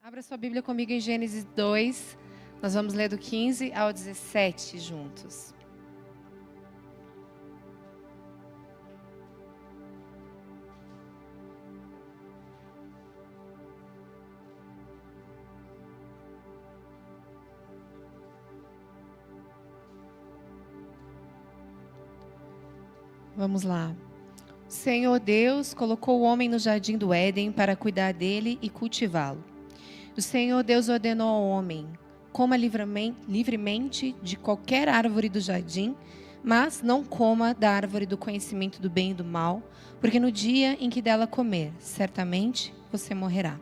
Abra sua Bíblia comigo em Gênesis 2. Nós vamos ler do 15 ao 17 juntos. Vamos lá. O Senhor Deus colocou o homem no jardim do Éden para cuidar dele e cultivá-lo. O Senhor Deus ordenou ao homem: coma livremente de qualquer árvore do jardim, mas não coma da árvore do conhecimento do bem e do mal, porque no dia em que dela comer, certamente você morrerá.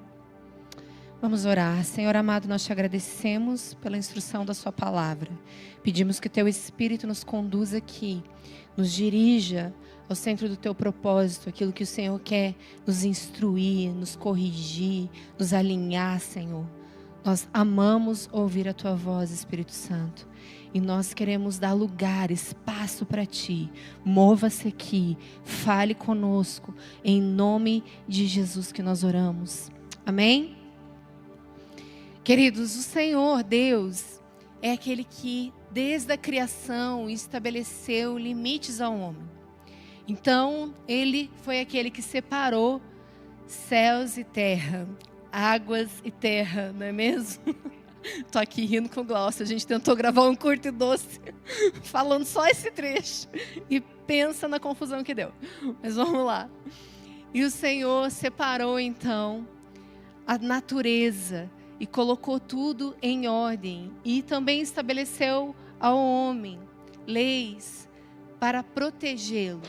Vamos orar. Senhor amado, nós te agradecemos pela instrução da sua palavra. Pedimos que teu Espírito nos conduza aqui, nos dirija ao centro do teu propósito, aquilo que o Senhor quer nos instruir, nos corrigir, nos alinhar, Senhor. Nós amamos ouvir a tua voz, Espírito Santo, e nós queremos dar lugar, espaço para ti. Mova-se aqui, fale conosco, em nome de Jesus que nós oramos. Amém? Queridos, o Senhor Deus é aquele que desde a criação estabeleceu limites ao homem. Então, ele foi aquele que separou céus e terra, águas e terra, não é mesmo? Tô aqui rindo com o Glaucio, a gente tentou gravar um curto e doce, falando só esse trecho, e pensa na confusão que deu. Mas vamos lá. E o Senhor separou então a natureza e colocou tudo em ordem, e também estabeleceu ao homem leis para protegê-lo.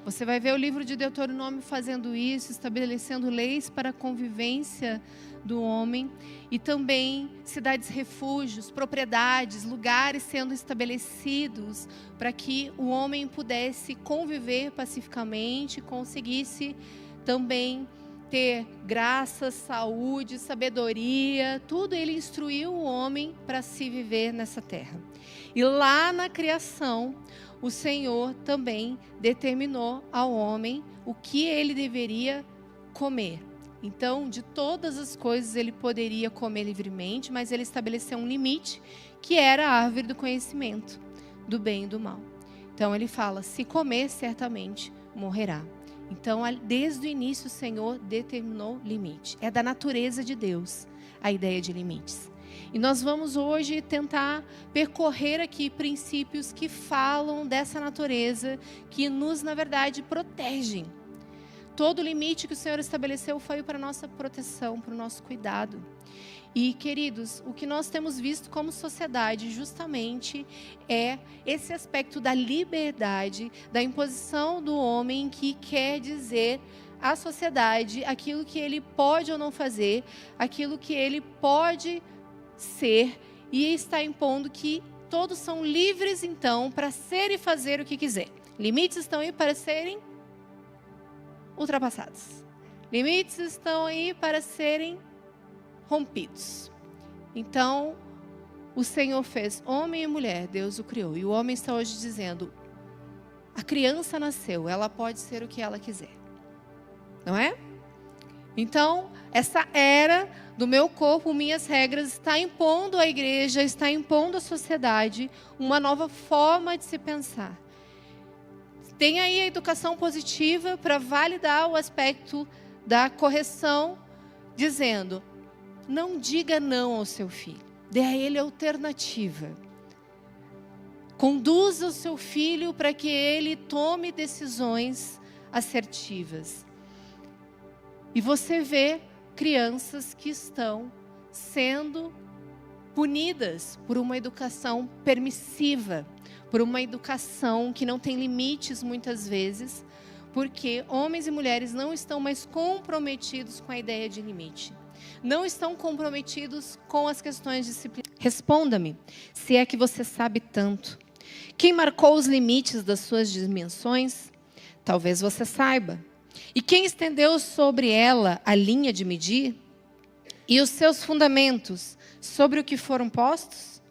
Você vai ver o livro de Deuteronômio fazendo isso, estabelecendo leis para a convivência do homem, e também cidades refúgios, propriedades, lugares sendo estabelecidos para que o homem pudesse conviver pacificamente, conseguisse também ter graça, saúde, sabedoria, tudo ele instruiu o homem para se viver nessa terra. E lá na criação, o Senhor também determinou ao homem o que ele deveria comer. Então, de todas as coisas ele poderia comer livremente, mas ele estabeleceu um limite, que era a árvore do conhecimento do bem e do mal. Então ele fala: se comer, certamente morrerá. Então, desde o início, o Senhor determinou limite. É da natureza de Deus a ideia de limites. E nós vamos hoje tentar percorrer aqui princípios que falam dessa natureza, que nos, na verdade, protegem. Todo limite que o Senhor estabeleceu foi para a nossa proteção, para o nosso cuidado. E, queridos, o que nós temos visto como sociedade justamente é esse aspecto da liberdade, da imposição do homem, que quer dizer à sociedade aquilo que ele pode ou não fazer, aquilo que ele pode ser, e está impondo que todos são livres, então, para ser e fazer o que quiser. Limites estão aí para serem ultrapassados. Limites estão aí para serem rompidos. Então, o Senhor fez homem e mulher, Deus o criou. E o homem está hoje dizendo: a criança nasceu, ela pode ser o que ela quiser. Não é? Então, essa era do meu corpo, minhas regras, está impondo à igreja, está impondo à sociedade uma nova forma de se pensar. Tem aí a educação positiva para validar o aspecto da correção, dizendo: não diga não ao seu filho, dê a ele alternativa. Conduza o seu filho para que ele tome decisões assertivas. E você vê crianças que estão sendo punidas por uma educação permissiva, por uma educação que não tem limites muitas vezes, porque homens e mulheres não estão mais comprometidos com a ideia de limite. Não estão comprometidos com as questões disciplinares. Responda-me, se é que você sabe tanto. Quem marcou os limites das suas dimensões? Talvez você saiba. E quem estendeu sobre ela a linha de medir? E os seus fundamentos, sobre o que foram postos?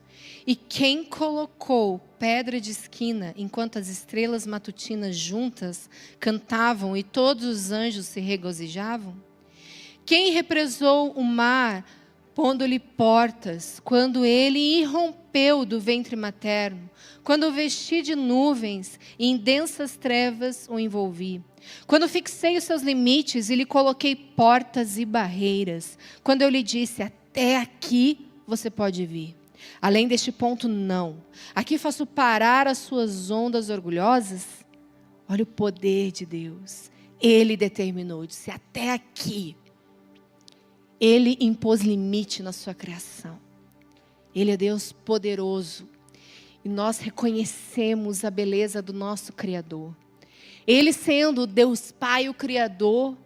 E quem colocou pedra de esquina, enquanto as estrelas matutinas juntas cantavam e todos os anjos se regozijavam? Quem represou o mar pondo-lhe portas, quando ele irrompeu do ventre materno, quando o vesti de nuvens e em densas trevas o envolvi. Quando fixei os seus limites e lhe coloquei portas e barreiras, quando eu lhe disse, até aqui você pode vir. Além deste ponto, não. Aqui faço parar as suas ondas orgulhosas. Olha o poder de Deus. Ele determinou, disse, até aqui. Ele impôs limite na sua criação. Ele é Deus poderoso. E nós reconhecemos a beleza do nosso Criador. Ele sendo Deus Pai, o Criador,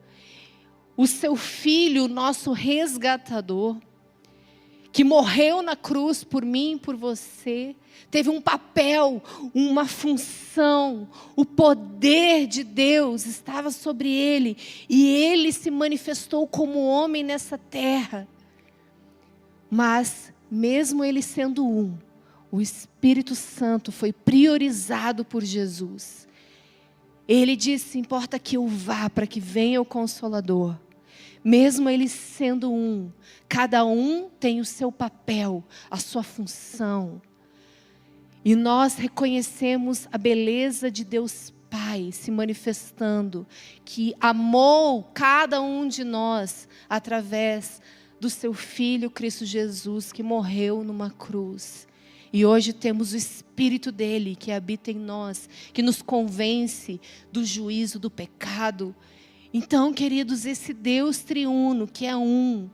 o seu Filho, o nosso resgatador, que morreu na cruz por mim e por você, teve um papel, uma função, o poder de Deus estava sobre ele, e ele se manifestou como homem nessa terra. Mas, mesmo ele sendo um, o Espírito Santo foi priorizado por Jesus. Ele disse, importa que eu vá para que venha o Consolador. Mesmo ele sendo um, cada um tem o seu papel, a sua função. E nós reconhecemos a beleza de Deus Pai se manifestando, que amou cada um de nós através do seu Filho Cristo Jesus, que morreu numa cruz. E hoje temos o Espírito dele que habita em nós, que nos convence do juízo, do pecado. Então, queridos, esse Deus triuno, que é um,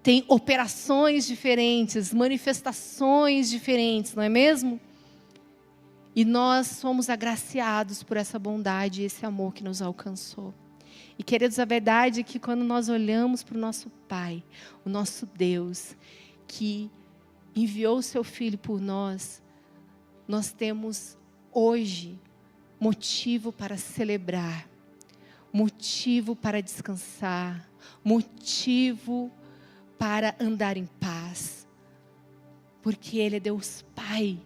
tem operações diferentes, manifestações diferentes, não é mesmo? E nós somos agraciados por essa bondade e esse amor que nos alcançou. E, queridos, a verdade é que quando nós olhamos para o nosso Pai, o nosso Deus, que enviou o seu Filho por nós, nós temos hoje motivo para celebrar, motivo para descansar, motivo para andar em paz, porque Ele é Deus Pai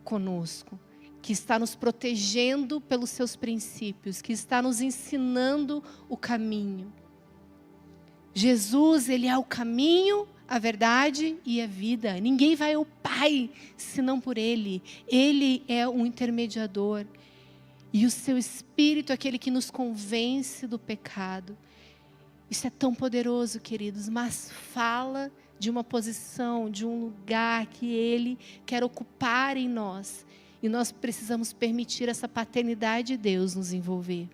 conosco, que está nos protegendo pelos seus princípios, que está nos ensinando o caminho. Jesus, Ele é o caminho, a verdade e a vida. Ninguém vai ao Pai senão por Ele. Ele é o intermediador. E o seu Espírito é aquele que nos convence do pecado. Isso é tão poderoso, queridos, mas fala de uma posição, de um lugar que Ele quer ocupar em nós. E nós precisamos permitir essa paternidade de Deus nos envolver.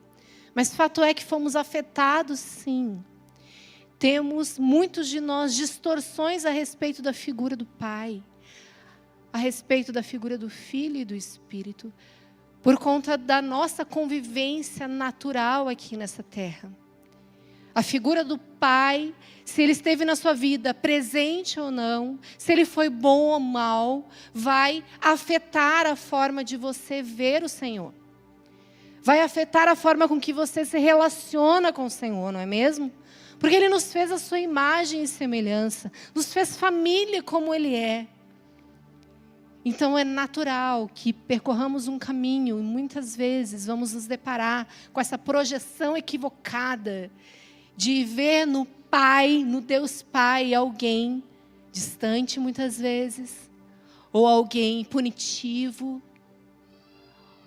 Mas fato é que fomos afetados, sim. Temos, muitos de nós, distorções a respeito da figura do Pai, a respeito da figura do Filho e do Espírito, por conta da nossa convivência natural aqui nessa terra. A figura do Pai, se Ele esteve na sua vida, presente ou não, se Ele foi bom ou mal, vai afetar a forma de você ver o Senhor. Vai afetar a forma com que você se relaciona com o Senhor, não é mesmo? Porque Ele nos fez a sua imagem e semelhança, nos fez família como Ele é. Então é natural que percorramos um caminho e muitas vezes vamos nos deparar com essa projeção equivocada de ver no Pai, no Deus Pai, alguém distante muitas vezes, ou alguém punitivo,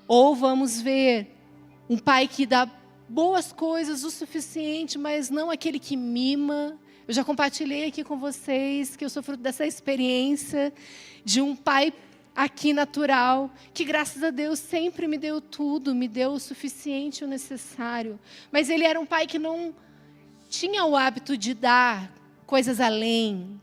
ou vamos ver um Pai que dá boas coisas o suficiente, mas não aquele que mima. Eu já compartilhei aqui com vocês que eu sou fruto dessa experiência de um pai aqui natural, que graças a Deus sempre me deu tudo, me deu o suficiente e o necessário. Mas ele era um pai que não tinha o hábito de dar coisas além.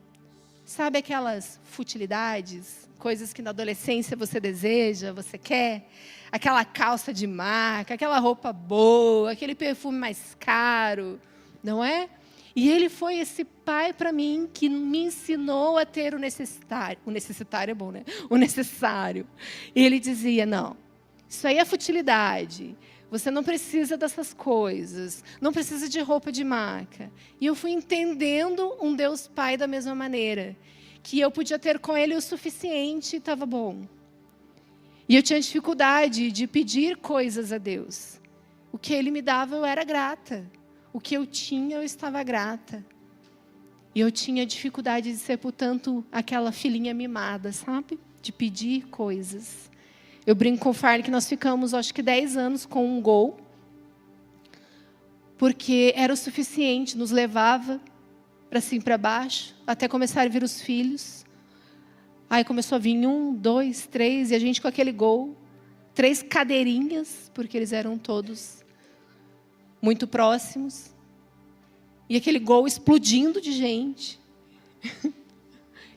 Sabe aquelas futilidades, coisas que na adolescência você deseja, você quer? Aquela calça de marca, aquela roupa boa, aquele perfume mais caro, não é? E ele foi esse pai para mim que me ensinou a ter o necessário. O necessitário é bom, né? O necessário. E ele dizia, não, isso aí é futilidade. Você não precisa dessas coisas. Não precisa de roupa de marca. E eu fui entendendo um Deus Pai da mesma maneira. Que eu podia ter com Ele o suficiente e estava bom. E eu tinha dificuldade de pedir coisas a Deus. O que Ele me dava, eu era grata. O que eu tinha, eu estava grata. E eu tinha dificuldade de ser, portanto, aquela filhinha mimada, sabe? De pedir coisas. Eu brinco com o Farley que nós ficamos, acho que 10 anos com um Gol. Porque era o suficiente, nos levava para cima e para baixo, até começar a vir os filhos. Aí começou a vir 1, 2, 3, e a gente com aquele Gol. 3 cadeirinhas, porque eles eram todos muito próximos. E aquele Gol explodindo de gente.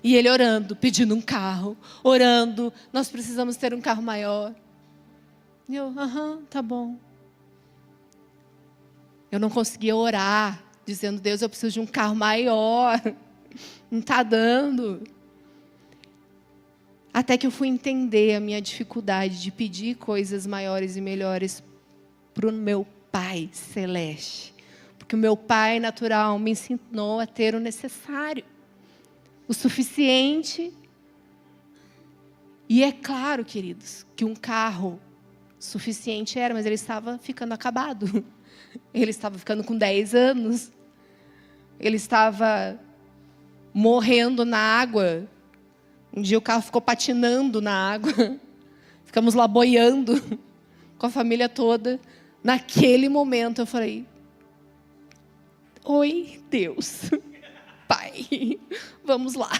E ele orando, pedindo um carro. Orando, nós precisamos ter um carro maior. E eu, tá bom. Eu não conseguia orar, dizendo, Deus, eu preciso de um carro maior. Não está dando. Até que eu fui entender a minha dificuldade de pedir coisas maiores e melhores para o meu Pai Celeste. Porque o meu Pai natural me ensinou a ter o necessário, o suficiente. E é claro, queridos, que um carro suficiente era, mas ele estava ficando acabado. Ele estava ficando com 10 anos. Ele estava morrendo na água. Um dia o carro ficou patinando na água. Ficamos lá boiando com a família toda. Naquele momento eu falei, oi, Deus, Pai, vamos lá.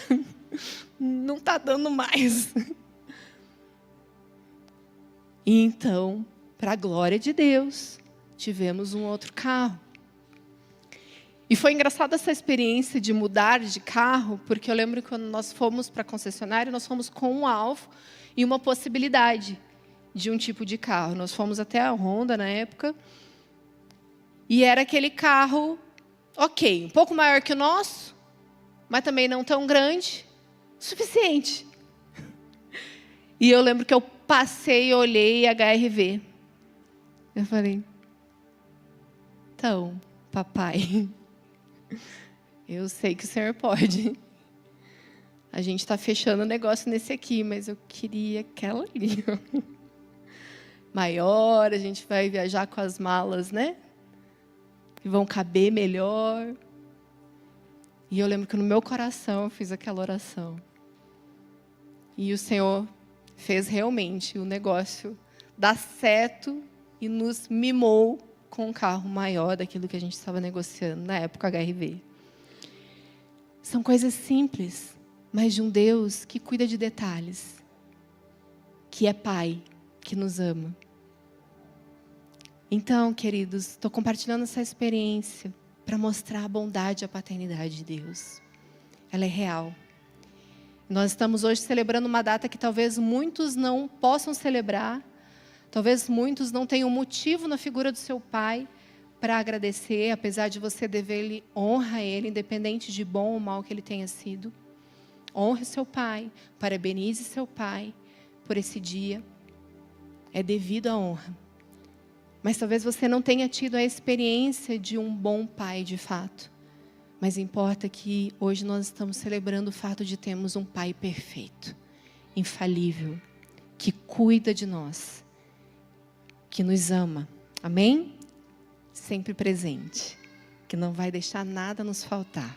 Não está dando mais. E então, para a glória de Deus, tivemos um outro carro. E foi engraçada essa experiência de mudar de carro, porque eu lembro que quando nós fomos para a concessionária, nós fomos com um alvo e uma possibilidade de um tipo de carro. Nós fomos até a Honda na época, e era aquele carro, ok, um pouco maior que o nosso, mas também não tão grande, suficiente. E eu lembro que eu passei e olhei a HRV. Eu falei, então, papai, eu sei que o senhor pode. A gente está fechando o negócio nesse aqui, mas eu queria aquela ali. Maior, a gente vai viajar com as malas, né? Que vão caber melhor. E eu lembro que no meu coração eu fiz aquela oração. E o Senhor fez realmente o negócio dar certo e nos mimou com um carro maior daquilo que a gente estava negociando na época HRV. São coisas simples, mas de um Deus que cuida de detalhes, que é Pai, que nos ama. Então, queridos, estou compartilhando essa experiência para mostrar a bondade e a paternidade de Deus. Ela é real. Nós estamos hoje celebrando uma data que talvez muitos não possam celebrar, talvez muitos não tenham motivo na figura do seu pai para agradecer, apesar de você dever-lhe honra a ele, independente de bom ou mal que ele tenha sido. Honre seu pai, parabenize seu pai por esse dia. É devido à honra. Mas talvez você não tenha tido a experiência de um bom pai de fato. Mas importa que hoje nós estamos celebrando o fato de termos um pai perfeito, infalível, que cuida de nós, que nos ama. Amém? Sempre presente, que não vai deixar nada nos faltar,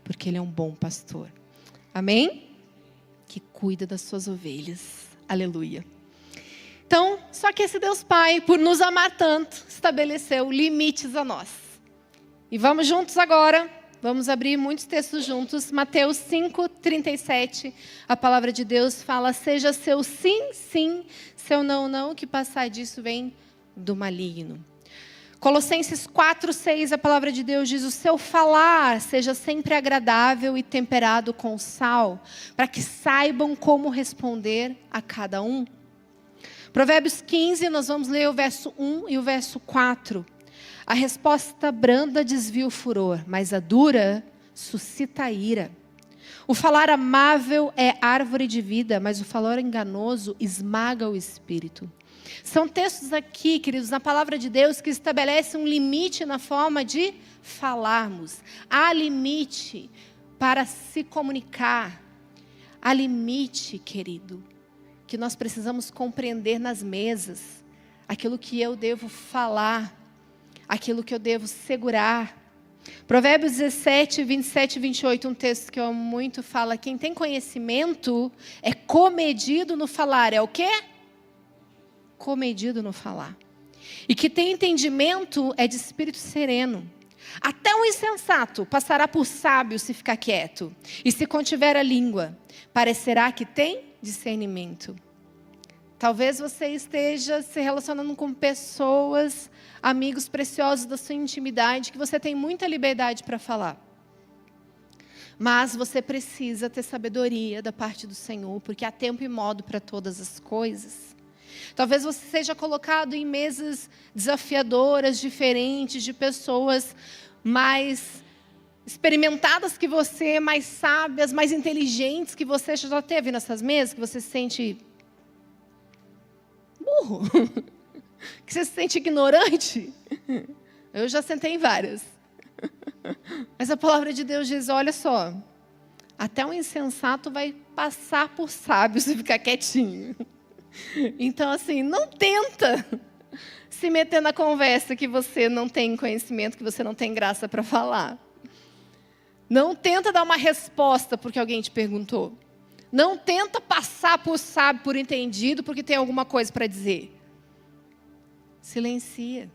porque Ele é um bom pastor. Amém? Que cuida das suas ovelhas. Aleluia. Então, só que esse Deus Pai, por nos amar tanto, estabeleceu limites a nós. E vamos juntos agora, vamos abrir muitos textos juntos. Mateus 5:37, a palavra de Deus fala, seja seu sim, sim, seu não, não, que passar disso vem do maligno. Colossenses 4:6, a palavra de Deus diz, o seu falar seja sempre agradável e temperado com sal, para que saibam como responder a cada um. Provérbios 15, nós vamos ler o verso 1 e o verso 4. A resposta branda desvia o furor, mas a dura suscita a ira. O falar amável é árvore de vida, mas o falar enganoso esmaga o espírito. São textos aqui, queridos, na palavra de Deus, que estabelecem um limite na forma de falarmos. Há limite para se comunicar. Há limite, querido, que nós precisamos compreender nas mesas. Aquilo que eu devo falar, aquilo que eu devo segurar. Provérbios 17, 27 e 28, um texto que eu amo muito, fala: quem tem conhecimento é comedido no falar. É o quê? Comedido no falar. E que tem entendimento é de espírito sereno. Até um insensato passará por sábio se ficar quieto. E se contiver a língua, parecerá que tem discernimento. Talvez você esteja se relacionando com pessoas, amigos preciosos da sua intimidade, que você tem muita liberdade para falar. Mas você precisa ter sabedoria da parte do Senhor, porque há tempo e modo para todas as coisas. Talvez você seja colocado em mesas desafiadoras, diferentes, de pessoas mais experimentadas que você, mais sábias, mais inteligentes que você. Já teve nessas mesas que você se sente burro, que você se sente ignorante? Eu já sentei em várias. Mas a palavra de Deus diz: olha só, até um insensato vai passar por sábio se ficar quietinho. Então, assim, não tenta se meter na conversa que você não tem conhecimento, que você não tem graça para falar. Não tenta dar uma resposta porque alguém te perguntou. Não tenta passar por sábio, por entendido, porque tem alguma coisa para dizer. Silencia.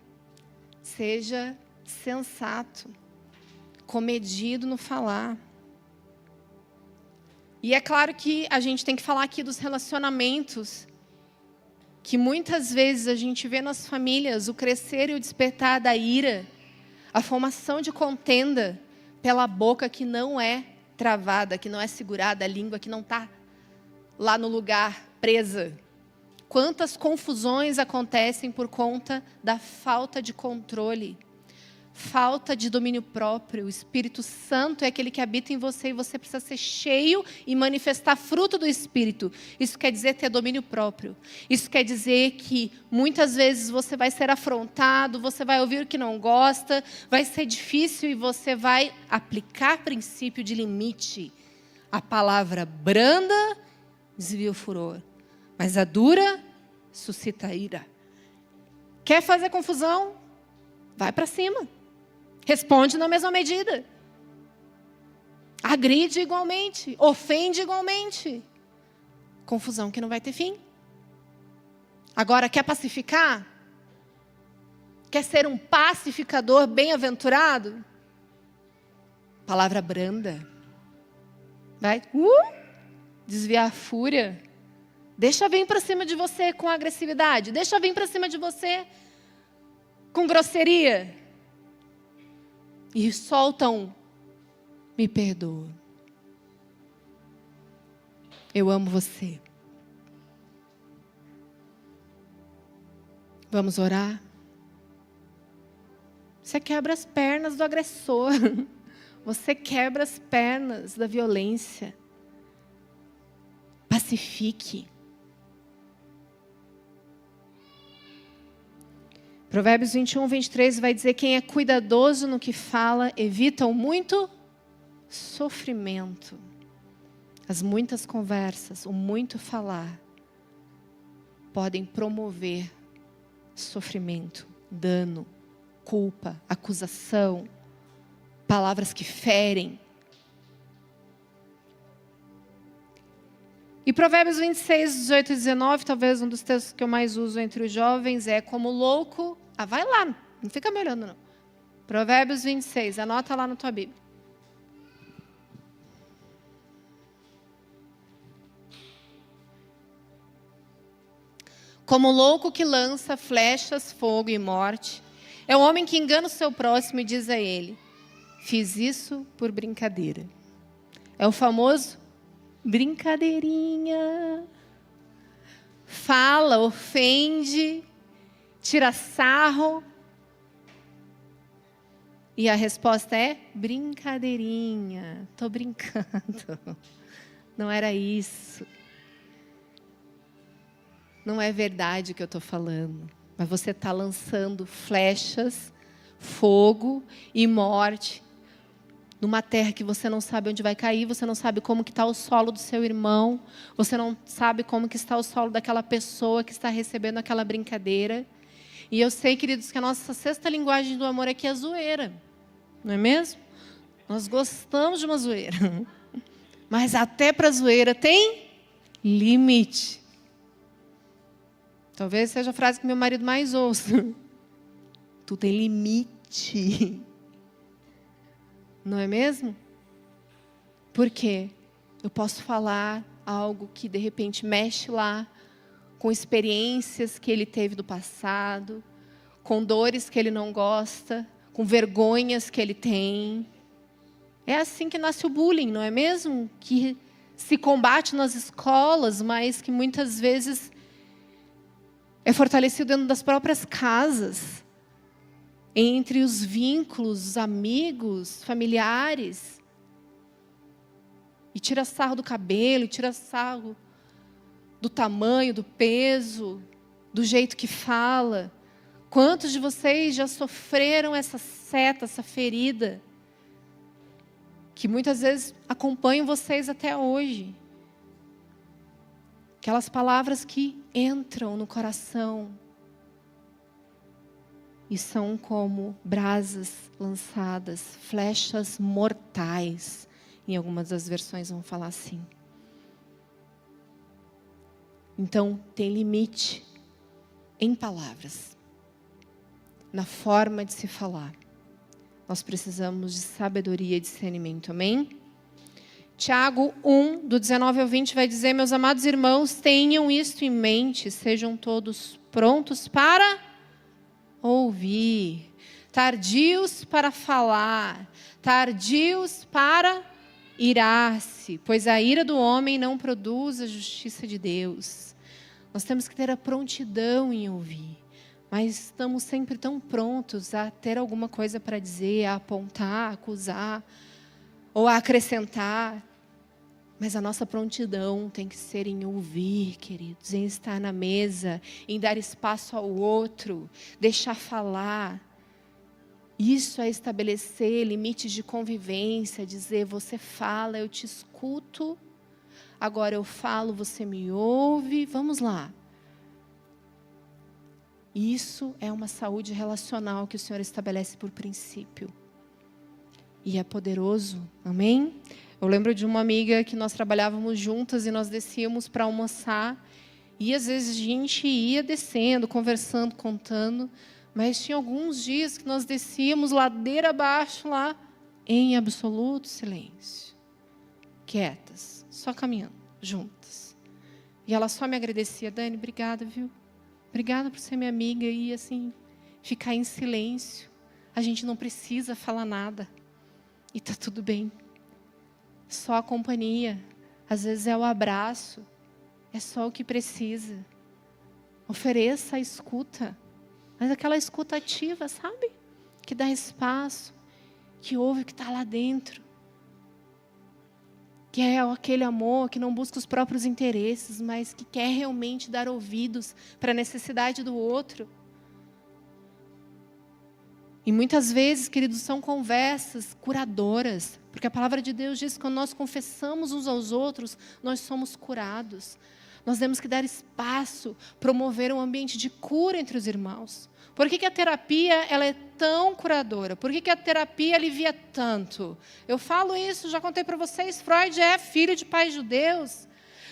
Seja sensato. Comedido no falar. E é claro que a gente tem que falar aqui dos relacionamentos, que muitas vezes a gente vê nas famílias o crescer e o despertar da ira, a formação de contenda pela boca que não é travada, que não é segurada, a língua que não está lá no lugar presa. Quantas confusões acontecem por conta da falta de controle, falta de domínio próprio. O Espírito Santo é aquele que habita em você e você precisa ser cheio e manifestar fruto do Espírito. Isso quer dizer ter domínio próprio. Isso quer dizer que muitas vezes você vai ser afrontado, você vai ouvir o que não gosta, vai ser difícil e você vai aplicar princípio de limite. A palavra branda desvia o furor, mas a dura suscita ira. Quer fazer confusão? Vai para cima. Responde na mesma medida. Agride igualmente. Ofende igualmente. Confusão que não vai ter fim. Agora, quer pacificar? Quer ser um pacificador bem-aventurado? Palavra branda. Vai desviar a fúria. Deixa vir para cima de você com agressividade. Deixa vir para cima de você com grosseria. E soltam: me perdoa. Eu amo você. Vamos orar? Você quebra as pernas do agressor. Você quebra as pernas da violência. Pacifique. Provérbios 21, 23 vai dizer: quem é cuidadoso no que fala, evita o muito sofrimento. As muitas conversas, o muito falar, podem promover sofrimento, dano, culpa, acusação, palavras que ferem. E Provérbios 26, 18 e 19, talvez um dos textos que eu mais uso entre os jovens, é: como louco... vai lá, não fica me olhando não. Provérbios 26, anota lá na tua Bíblia. Como louco que lança flechas, fogo e morte, é o homem que engana o seu próximo e diz a ele: fiz isso por brincadeira. É o famoso brincadeirinha. Fala, ofende, tira sarro. E a resposta é: brincadeirinha. Estou brincando. Não era isso. Não é verdade o que eu estou falando. Mas você está lançando flechas, fogo e morte numa terra que você não sabe onde vai cair, você não sabe como que está o solo do seu irmão, você não sabe como que está o solo daquela pessoa que está recebendo aquela brincadeira. E eu sei, queridos, que a nossa sexta linguagem do amor aqui é zoeira. Não é mesmo? Nós gostamos de uma zoeira. Mas até para a zoeira tem limite. Talvez seja a frase que meu marido mais ouça. Tu tem limite. Não é mesmo? Por quê? Eu posso falar algo que de repente mexe lá com experiências que ele teve do passado, com dores que ele não gosta, com vergonhas que ele tem. É assim que nasce o bullying, não é mesmo? Que se combate nas escolas, mas que muitas vezes é fortalecido dentro das próprias casas, entre os vínculos, os amigos, familiares. E tira sarro do cabelo, e tira sarro do tamanho, do peso, do jeito que fala. Quantos de vocês já sofreram essa seta, essa ferida, que muitas vezes acompanham vocês até hoje? Aquelas palavras que entram no coração e são como brasas lançadas, flechas mortais. Em algumas das versões vão falar assim. Então, tem limite em palavras, na forma de se falar. Nós precisamos de sabedoria e discernimento, amém? Tiago 1, do 19 ao 20, vai dizer: meus amados irmãos, tenham isto em mente, sejam todos prontos para ouvir, tardios para falar, tardios para irar-se, pois a ira do homem não produz a justiça de Deus. Nós temos que ter a prontidão em ouvir, mas estamos sempre tão prontos a ter alguma coisa para dizer, a apontar, a acusar, ou a acrescentar. Mas a nossa prontidão tem que ser em ouvir, queridos, em estar na mesa, em dar espaço ao outro, deixar falar. Isso é estabelecer limites de convivência, dizer: você fala, eu te escuto, agora eu falo, você me ouve, vamos lá. Isso é uma saúde relacional que o Senhor estabelece por princípio. E é poderoso, amém? Eu lembro de uma amiga que nós trabalhávamos juntas e nós descíamos para almoçar. E às vezes a gente ia descendo, conversando, contando. Mas tinha alguns dias que nós descíamos ladeira abaixo lá, em absoluto silêncio. Quietas, só caminhando, juntas. E ela só me agradecia: Dani, obrigada, viu? Obrigada por ser minha amiga e assim, ficar em silêncio. A gente não precisa falar nada. E está tudo bem. Só a companhia. Às vezes é o abraço. É só o que precisa. Ofereça a escuta. Mas aquela escuta ativa, sabe? Que dá espaço. Que ouve o que está lá dentro. Que é aquele amor que não busca os próprios interesses, mas que quer realmente dar ouvidos para a necessidade do outro. E muitas vezes, queridos, são conversas curadoras. Porque a palavra de Deus diz que quando nós confessamos uns aos outros, nós somos curados. Nós temos que dar espaço, promover um ambiente de cura entre os irmãos. Por que a terapia ela é tão curadora? Por que a terapia alivia tanto? Eu falo isso, já contei para vocês, Freud é filho de pais judeus.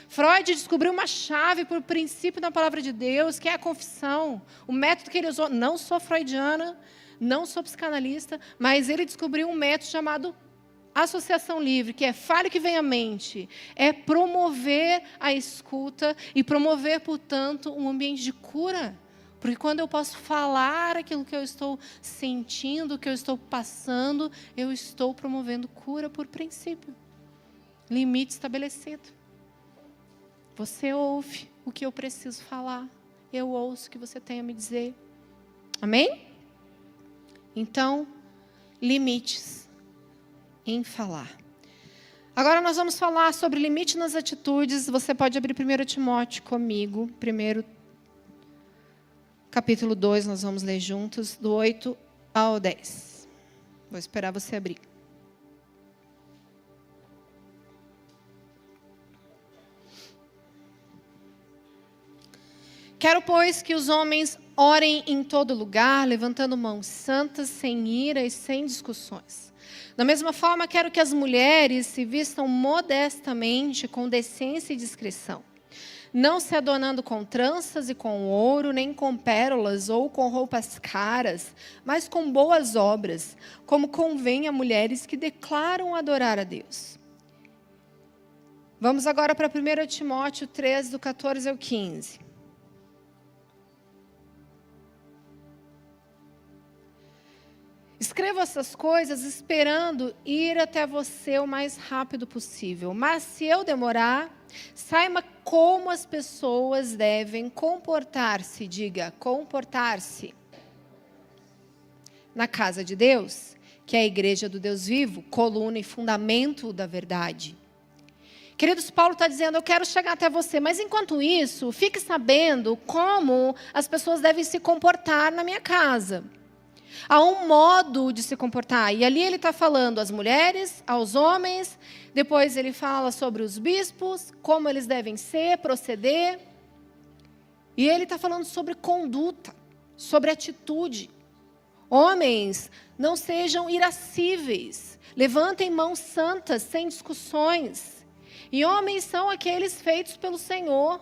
Freud descobriu uma chave para o princípio da palavra de Deus, que é a confissão. O método que ele usou, não sou freudiana, não sou psicanalista, mas ele descobriu um método chamado associação livre, que é fale o que vem à mente. É promover a escuta e promover, portanto, um ambiente de cura. Porque quando eu posso falar aquilo que eu estou sentindo, que eu estou passando, eu estou promovendo cura por princípio. Limite estabelecido. Você ouve o que eu preciso falar. Eu ouço o que você tem a me dizer. Amém? Então, limites em falar. Agora nós vamos falar sobre limite nas atitudes. Você pode abrir 1 Timóteo comigo. Capítulo 2, nós vamos ler juntos, do 8 ao 10. Vou esperar você abrir. Quero, pois, que os homens orem em todo lugar, levantando mãos santas, sem ira e sem discussões. Da mesma forma, quero que as mulheres se vistam modestamente, com decência e discrição, não se adornando com tranças e com ouro, nem com pérolas ou com roupas caras, mas com boas obras, como convém a mulheres que declaram adorar a Deus. Vamos agora para 1 Timóteo 3, do 14 ao 15. Escrevo essas coisas esperando ir até você o mais rápido possível. Mas se eu demorar, saiba como as pessoas devem comportar-se. Diga, comportar-se. Na casa de Deus, que é a igreja do Deus vivo, coluna e fundamento da verdade. Queridos, Paulo está dizendo, eu quero chegar até você. Mas enquanto isso, fique sabendo como as pessoas devem se comportar na minha casa. Há um modo de se comportar. E ali ele está falando às mulheres, aos homens. Depois ele fala sobre os bispos, como eles devem ser, proceder. E ele está falando sobre conduta, sobre atitude. Homens, não sejam irascíveis. Levantem mãos santas, sem discussões. E homens são aqueles feitos pelo Senhor,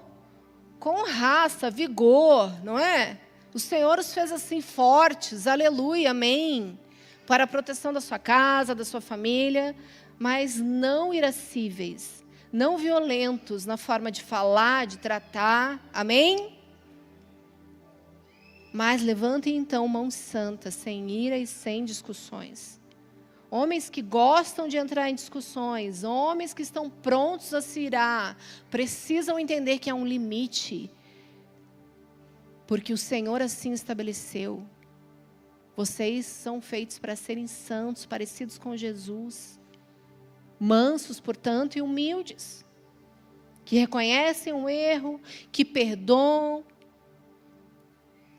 com raça, vigor, não é? O Senhor os fez assim fortes, aleluia, amém, para a proteção da sua casa, da sua família, mas não irascíveis, não violentos na forma de falar, de tratar, amém? Mas levantem então mãos santas, sem ira e sem discussões. Homens que gostam de entrar em discussões, homens que estão prontos a se irar, precisam entender que há um limite. Porque o Senhor assim estabeleceu. Vocês são feitos para serem santos, parecidos com Jesus. Mansos, portanto, e humildes. Que reconhecem o erro, que perdoam,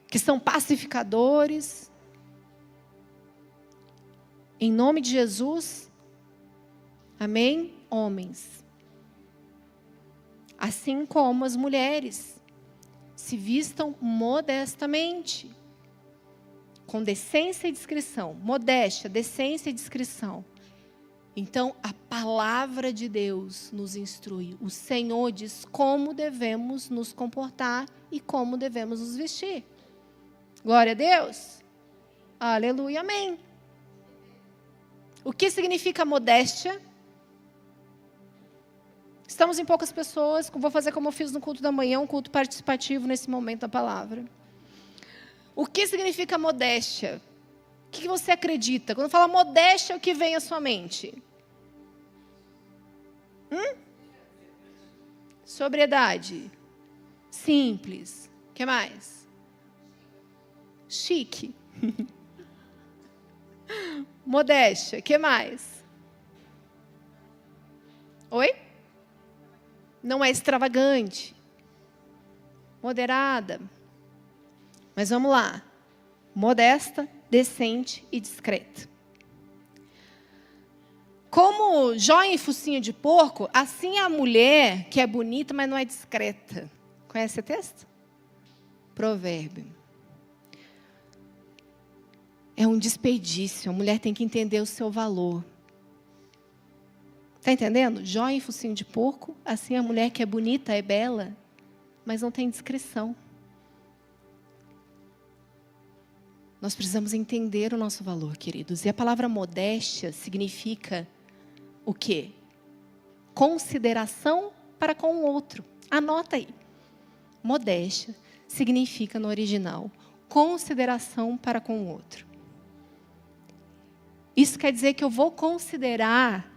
que são pacificadores. Em nome de Jesus, amém? Homens. Assim como as mulheres. Se vistam modestamente, com decência e discrição. Modéstia, decência e discrição. Então, a palavra de Deus nos instrui. O Senhor diz como devemos nos comportar e como devemos nos vestir. Glória a Deus. Aleluia, amém. O que significa modéstia? Estamos em poucas pessoas, vou fazer como eu fiz no culto da manhã, um culto participativo nesse momento da palavra. O que significa modéstia? O que você acredita? Quando fala modéstia, o que vem à sua mente? Sobriedade. Simples. O que mais? Chique. Modéstia. O que mais? Oi? Não é extravagante, moderada. Mas vamos lá. Modesta, decente e discreta. Como joia em focinho de porco, assim é a mulher que é bonita, mas não é discreta. Conhece esse texto? Provérbio. É um desperdício. A mulher tem que entender o seu valor. Está entendendo? Joia em focinho de porco, assim a mulher que é bonita, é bela, mas não tem discrição. Nós precisamos entender o nosso valor, queridos. E a palavra modéstia significa o quê? Consideração para com o outro. Anota aí. Modéstia significa, no original, consideração para com o outro. Isso quer dizer que eu vou considerar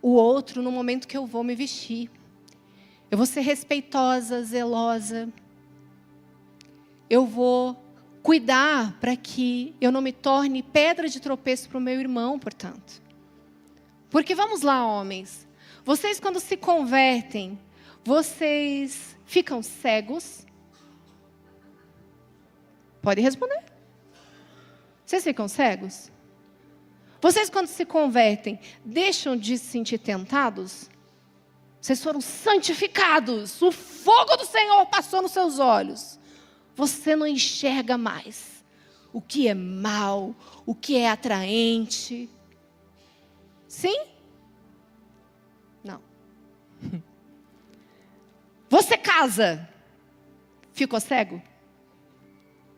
o outro no momento que eu vou me vestir. Eu vou ser respeitosa, zelosa. Eu vou cuidar para que eu não me torne pedra de tropeço para o meu irmão, portanto. Porque vamos lá, homens. Vocês quando se convertem, vocês ficam cegos? Pode responder. Vocês ficam cegos? Vocês, quando se convertem, deixam de se sentir tentados? Vocês foram santificados. O fogo do Senhor passou nos seus olhos. Você não enxerga mais o que é mal, o que é atraente. Sim? Não. Você casa, ficou cego?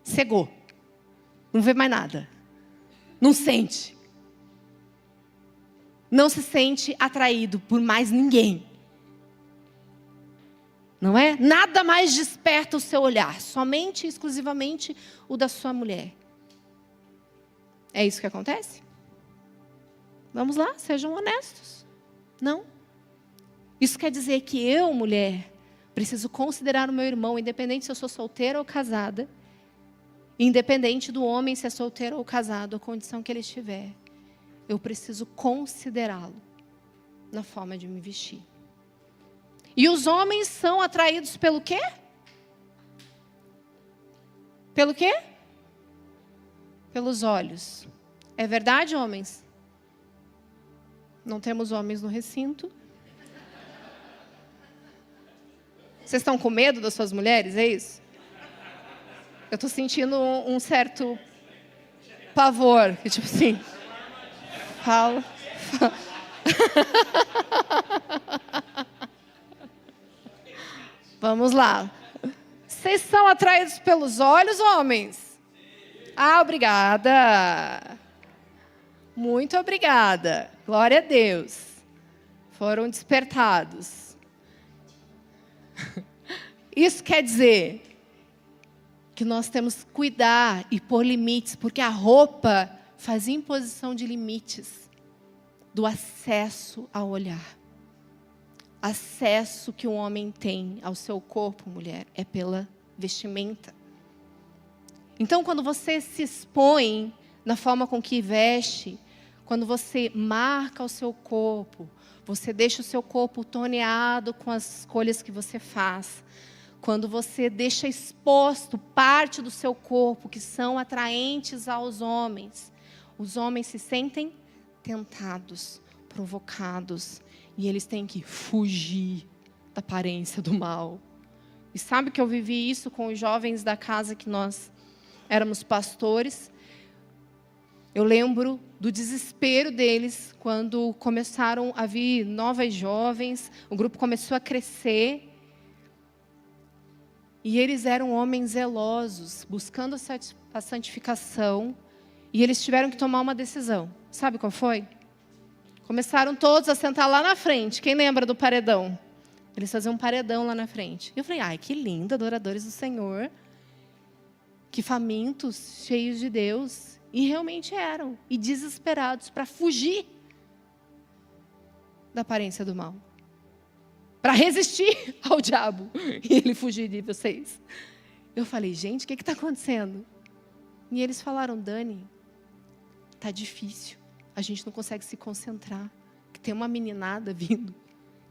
Cegou. Não vê mais nada. Não sente. Não se sente atraído por mais ninguém. Não é? Nada mais desperta o seu olhar, somente e exclusivamente o da sua mulher. É isso que acontece? Vamos lá, sejam honestos. Não. Isso quer dizer que eu, mulher, preciso considerar o meu irmão, independente se eu sou solteira ou casada, independente do homem se é solteiro ou casado, a condição que ele estiver, eu preciso considerá-lo na forma de me vestir. E os homens são atraídos pelo quê? Pelo quê? Pelos olhos. É verdade, homens? Não temos homens no recinto. Vocês estão com medo das suas mulheres, é isso? Eu estou sentindo um certo pavor. Que, tipo assim, fala. Vamos lá. Vocês são atraídos pelos olhos, homens? Ah, obrigada. Muito obrigada. Glória a Deus. Foram despertados. Isso quer dizer que nós temos que cuidar e pôr limites, porque a roupa faz imposição de limites do acesso ao olhar. Acesso que o homem tem ao seu corpo, mulher, é pela vestimenta. Então, quando você se expõe na forma com que veste, quando você marca o seu corpo, você deixa o seu corpo toneado com as escolhas que você faz, quando você deixa exposto parte do seu corpo que são atraentes aos homens, os homens se sentem tentados, provocados, e eles têm que fugir da aparência do mal. E sabe que eu vivi isso com os jovens da casa que nós éramos pastores? Eu lembro do desespero deles quando começaram a vir novas jovens, o grupo começou a crescer. E eles eram homens zelosos, buscando a santificação. E eles tiveram que tomar uma decisão. Sabe qual foi? Começaram todos a sentar lá na frente. Quem lembra do paredão? Eles faziam um paredão lá na frente. E eu falei, ai, que lindo, adoradores do Senhor. Que famintos, cheios de Deus. E realmente eram. E desesperados para fugir da aparência do mal. Para resistir ao diabo. E ele fugir de vocês. Eu falei, gente, o que está acontecendo? E eles falaram, Dani, está difícil. A gente não consegue se concentrar. Que tem uma meninada vindo.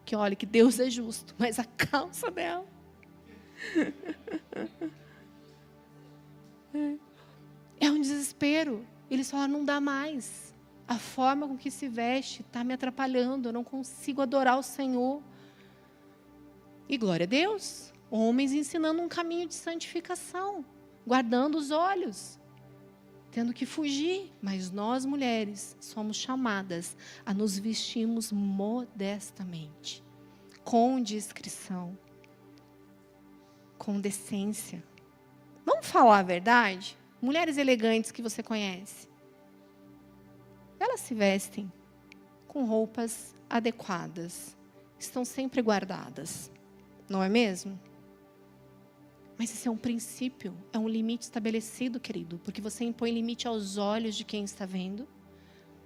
Que olha, que Deus é justo. Mas a calça dela. É um desespero. Eles falaram, não dá mais. A forma com que se veste está me atrapalhando. Eu não consigo adorar o Senhor. E glória a Deus. Homens ensinando um caminho de santificação. Guardando os olhos. Tendo que fugir. Mas nós, mulheres, somos chamadas a nos vestirmos modestamente. Com discrição. Com decência. Vamos falar a verdade? Mulheres elegantes que você conhece. Elas se vestem com roupas adequadas. Estão sempre guardadas. Não é mesmo? Mas esse é um princípio, é um limite estabelecido, querido. Porque você impõe limite aos olhos de quem está vendo.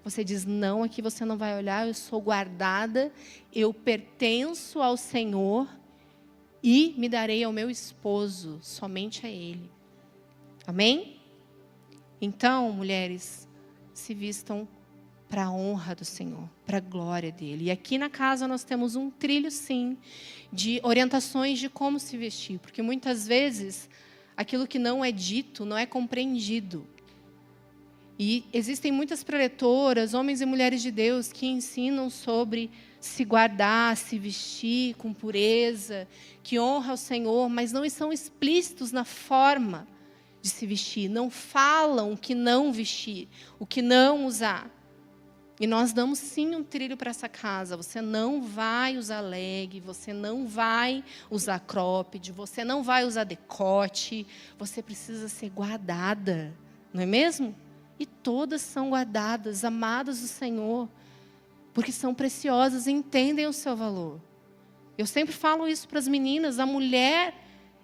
Você diz, não, aqui você não vai olhar, eu sou guardada, eu pertenço ao Senhor e me darei ao meu esposo, somente a Ele. Amém? Então, mulheres, se vistam para a honra do Senhor, para a glória dEle. E aqui na casa nós temos um trilho, sim, de orientações de como se vestir. Porque muitas vezes, aquilo que não é dito, não é compreendido. E existem muitas preletoras, homens e mulheres de Deus, que ensinam sobre se guardar, se vestir com pureza, que honra ao Senhor, mas não são explícitos na forma de se vestir. Não falam o que não vestir, o que não usar. E nós damos sim um trilho para essa casa. Você não vai usar leg, você não vai usar cropped, você não vai usar decote. Você precisa ser guardada, não é mesmo? E todas são guardadas, amadas do Senhor, porque são preciosas e entendem o seu valor. Eu sempre falo isso para as meninas, a mulher,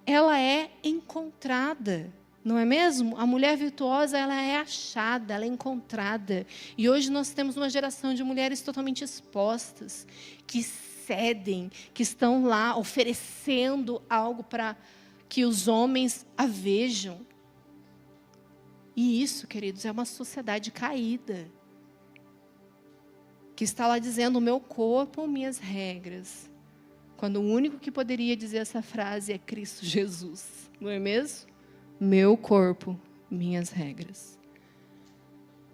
ela é encontrada, não é mesmo? A mulher virtuosa, ela é achada, ela é encontrada. E hoje nós temos uma geração de mulheres totalmente expostas, que cedem, que estão lá oferecendo algo para que os homens a vejam. E isso, queridos, é uma sociedade caída, que está lá dizendo, o meu corpo, minhas regras. Quando o único que poderia dizer essa frase é Cristo Jesus, não é mesmo? Meu corpo, minhas regras.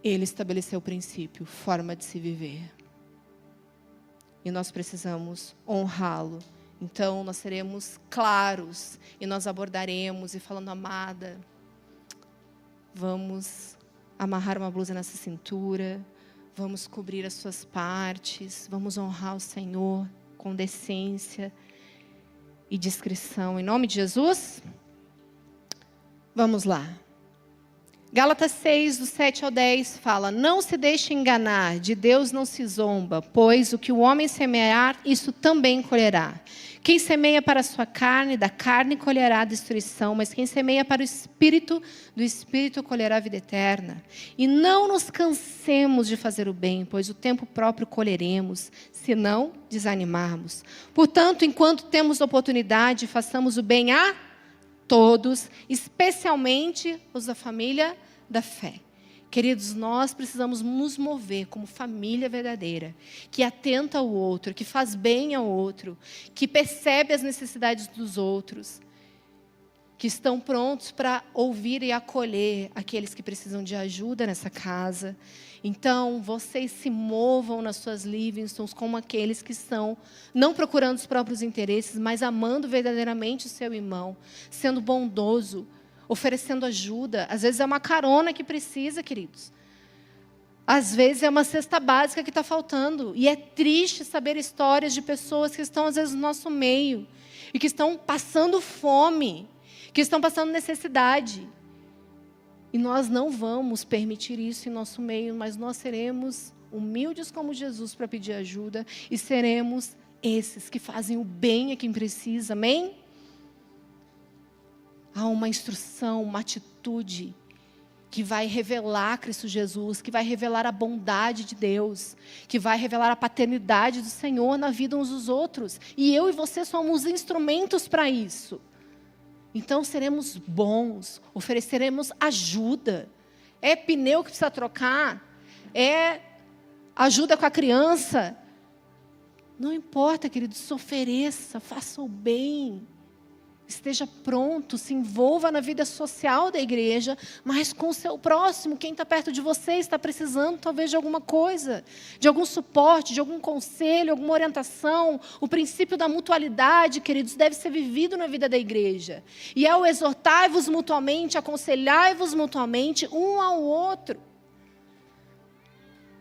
Ele estabeleceu o princípio, forma de se viver. E nós precisamos honrá-lo. Então, nós seremos claros e nós abordaremos e falando, amada, vamos amarrar uma blusa nessa cintura, vamos cobrir as suas partes, vamos honrar o Senhor com decência e discrição. Em nome de Jesus, vamos lá. Gálatas 6, do 7 ao 10, fala, não se deixe enganar, de Deus não se zomba, pois o que o homem semear, isso também colherá. Quem semeia para a sua carne, da carne colherá a destruição, mas quem semeia para o Espírito, do Espírito colherá a vida eterna. E não nos cansemos de fazer o bem, pois o tempo próprio colheremos, se não desanimarmos. Portanto, enquanto temos oportunidade, façamos o bem a todos, especialmente os da família da fé. Queridos, nós precisamos nos mover como família verdadeira, que atenta ao outro, que faz bem ao outro, que percebe as necessidades dos outros, que estão prontos para ouvir e acolher aqueles que precisam de ajuda nessa casa. Então, vocês se movam nas suas livingstons como aqueles que estão não procurando os próprios interesses, mas amando verdadeiramente o seu irmão, sendo bondoso, oferecendo ajuda. Às vezes é uma carona que precisa, queridos. Às vezes é uma cesta básica que está faltando. E é triste saber histórias de pessoas que estão, às vezes, no nosso meio. E que estão passando fome. Que estão passando necessidade. E nós não vamos permitir isso em nosso meio. Mas nós seremos humildes como Jesus para pedir ajuda. E seremos esses que fazem o bem a quem precisa. Amém? Há uma instrução, uma atitude que vai revelar Cristo Jesus, que vai revelar a bondade de Deus, que vai revelar a paternidade do Senhor na vida uns dos outros. E eu e você somos instrumentos para isso. Então seremos bons, ofereceremos ajuda. É pneu que precisa trocar, é ajuda com a criança. Não importa, querido, se ofereça, faça o bem. Esteja pronto, se envolva na vida social da igreja, mas com o seu próximo, quem está perto de você, está precisando talvez de alguma coisa, de algum suporte, de algum conselho, alguma orientação. O princípio da mutualidade, queridos, deve ser vivido na vida da igreja. E é o exortai-vos mutuamente, aconselhai-vos mutuamente um ao outro.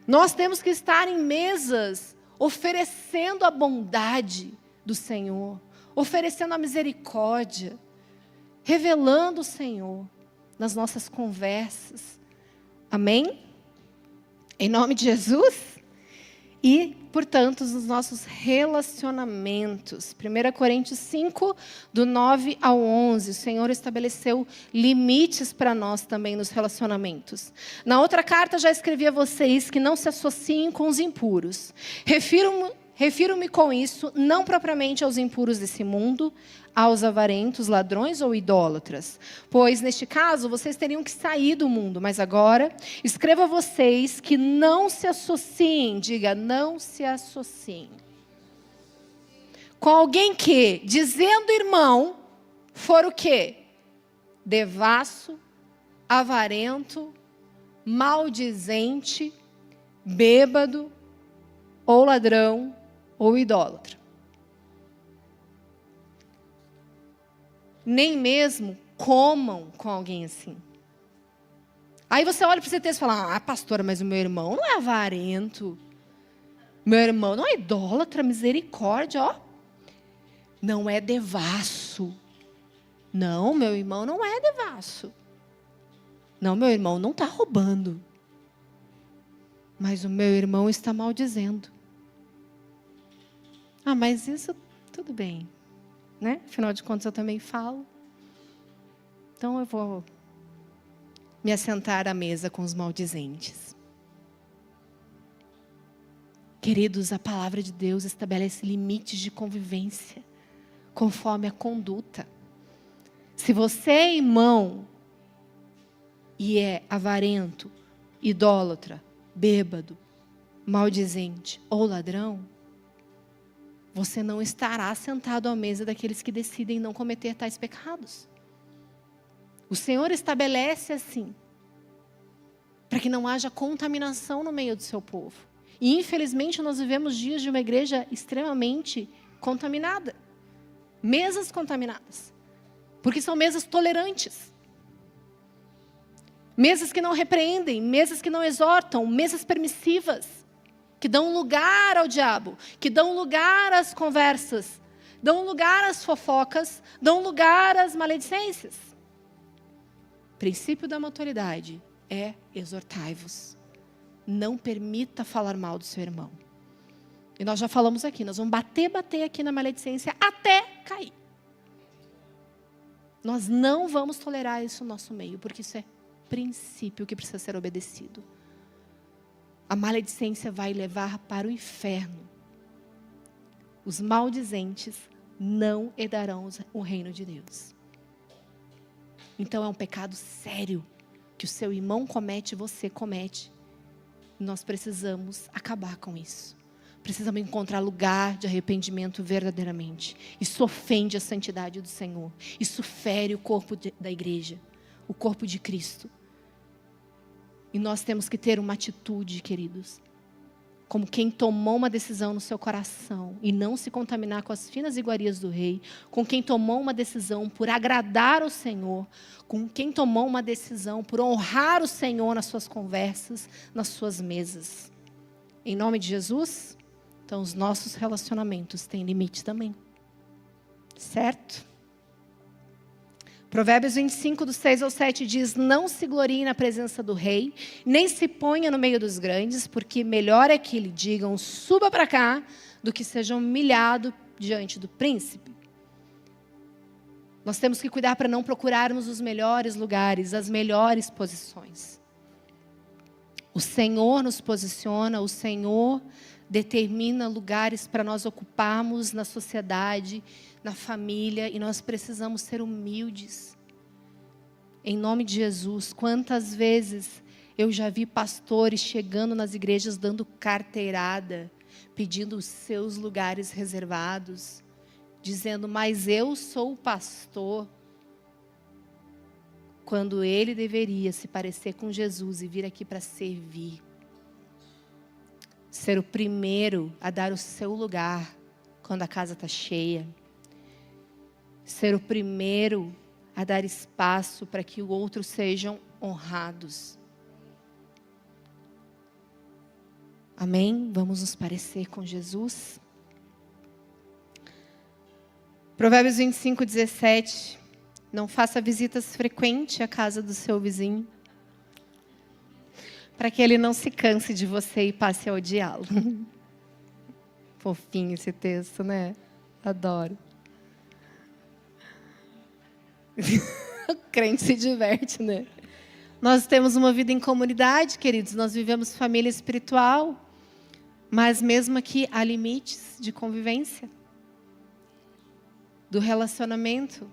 Nós temos que estar em mesas, oferecendo a bondade do Senhor, oferecendo a misericórdia, revelando o Senhor nas nossas conversas. Amém? Em nome de Jesus? E, portanto, nos nossos relacionamentos. 1 Coríntios 5, do 9 ao 11. O Senhor estabeleceu limites para nós também nos relacionamentos. Na outra carta, já escrevi a vocês que não se associem com os impuros. Refiro-me com isso, não propriamente aos impuros desse mundo, aos avarentos, ladrões ou idólatras. Pois, neste caso, vocês teriam que sair do mundo. Mas agora, escrevo a vocês que não se associem, diga, não se associem. Com alguém que, dizendo irmão, for o quê? Devasso, avarento maldizente, bêbado, ou ladrão, ou idólatra. Nem mesmo comam com alguém assim. Aí você olha para esse texto e fala, pastora, mas o meu irmão não é avarento. Meu irmão não é idólatra, misericórdia, ó. Não é devasso. Não, meu irmão não é devasso. Não, meu irmão não está roubando. Mas o meu irmão está maldizendo. Mas isso tudo bem, né? Afinal de contas eu também falo. Então eu vou me assentar à mesa com os maldizentes. Queridos, a palavra de Deus estabelece limites de convivência conforme a conduta. Se você é irmão e é avarento, idólatra, bêbado, maldizente ou ladrão, você não estará sentado à mesa daqueles que decidem não cometer tais pecados. O Senhor estabelece assim, para que não haja contaminação no meio do seu povo. E infelizmente nós vivemos dias de uma igreja extremamente contaminada. Mesas contaminadas. Porque são mesas tolerantes. Mesas que não repreendem, mesas que não exortam, mesas permissivas, que dão lugar ao diabo, que dão lugar às conversas, dão lugar às fofocas, dão lugar às maledicências. O princípio da maturidade é exortai-vos. Não permita falar mal do seu irmão. E nós já falamos aqui, nós vamos bater aqui na maledicência até cair. Nós não vamos tolerar isso no nosso meio, porque isso é princípio que precisa ser obedecido. A maledicência vai levar para o inferno. Os maldizentes não herdarão o reino de Deus. Então é um pecado sério que o seu irmão comete e você comete. Nós precisamos acabar com isso. Precisamos encontrar lugar de arrependimento verdadeiramente. Isso ofende a santidade do Senhor. Isso fere o corpo da igreja, o corpo de Cristo. E nós temos que ter uma atitude, queridos, como quem tomou uma decisão no seu coração e não se contaminar com as finas iguarias do rei, com quem tomou uma decisão por agradar o Senhor, com quem tomou uma decisão por honrar o Senhor nas suas conversas, nas suas mesas. Em nome de Jesus, então os nossos relacionamentos têm limite também. Certo? Provérbios 25, do 6 ao 7 diz, não se glorie na presença do rei, nem se ponha no meio dos grandes, porque melhor é que lhe digam, suba para cá, do que seja humilhado diante do príncipe. Nós temos que cuidar para não procurarmos os melhores lugares, as melhores posições. O Senhor nos posiciona, o Senhor determina lugares para nós ocuparmos na sociedade, na família, e nós precisamos ser humildes. Em nome de Jesus, quantas vezes eu já vi pastores chegando nas igrejas dando carteirada, pedindo os seus lugares reservados, dizendo, mas eu sou o pastor, quando ele deveria se parecer com Jesus e vir aqui para servir. Ser o primeiro a dar o seu lugar quando a casa está cheia. Ser o primeiro a dar espaço para que os outros sejam honrados. Amém? Vamos nos parecer com Jesus? Provérbios 25, 17. Não faça visitas frequentes à casa do seu vizinho, para que ele não se canse de você e passe a odiá-lo. Fofinho esse texto, né? Adoro. O crente se diverte, né? Nós temos uma vida em comunidade, queridos. Nós vivemos família espiritual. Mas mesmo aqui há limites de convivência. Do relacionamento.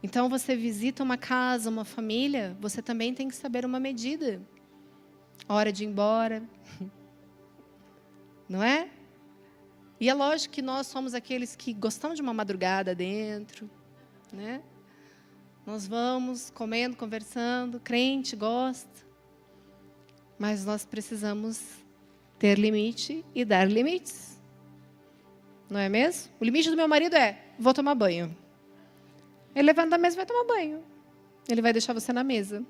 Então você visita uma casa, uma família, você também tem que saber uma medida. Hora de ir embora. Não é? E é lógico que nós somos aqueles que gostamos de uma madrugada dentro, né? Nós vamos comendo, conversando, crente gosta. Mas nós precisamos ter limite e dar limites. Não é mesmo? O limite do meu marido é: vou tomar banho. Ele levanta da mesa e vai tomar banho. Ele vai deixar você na mesa.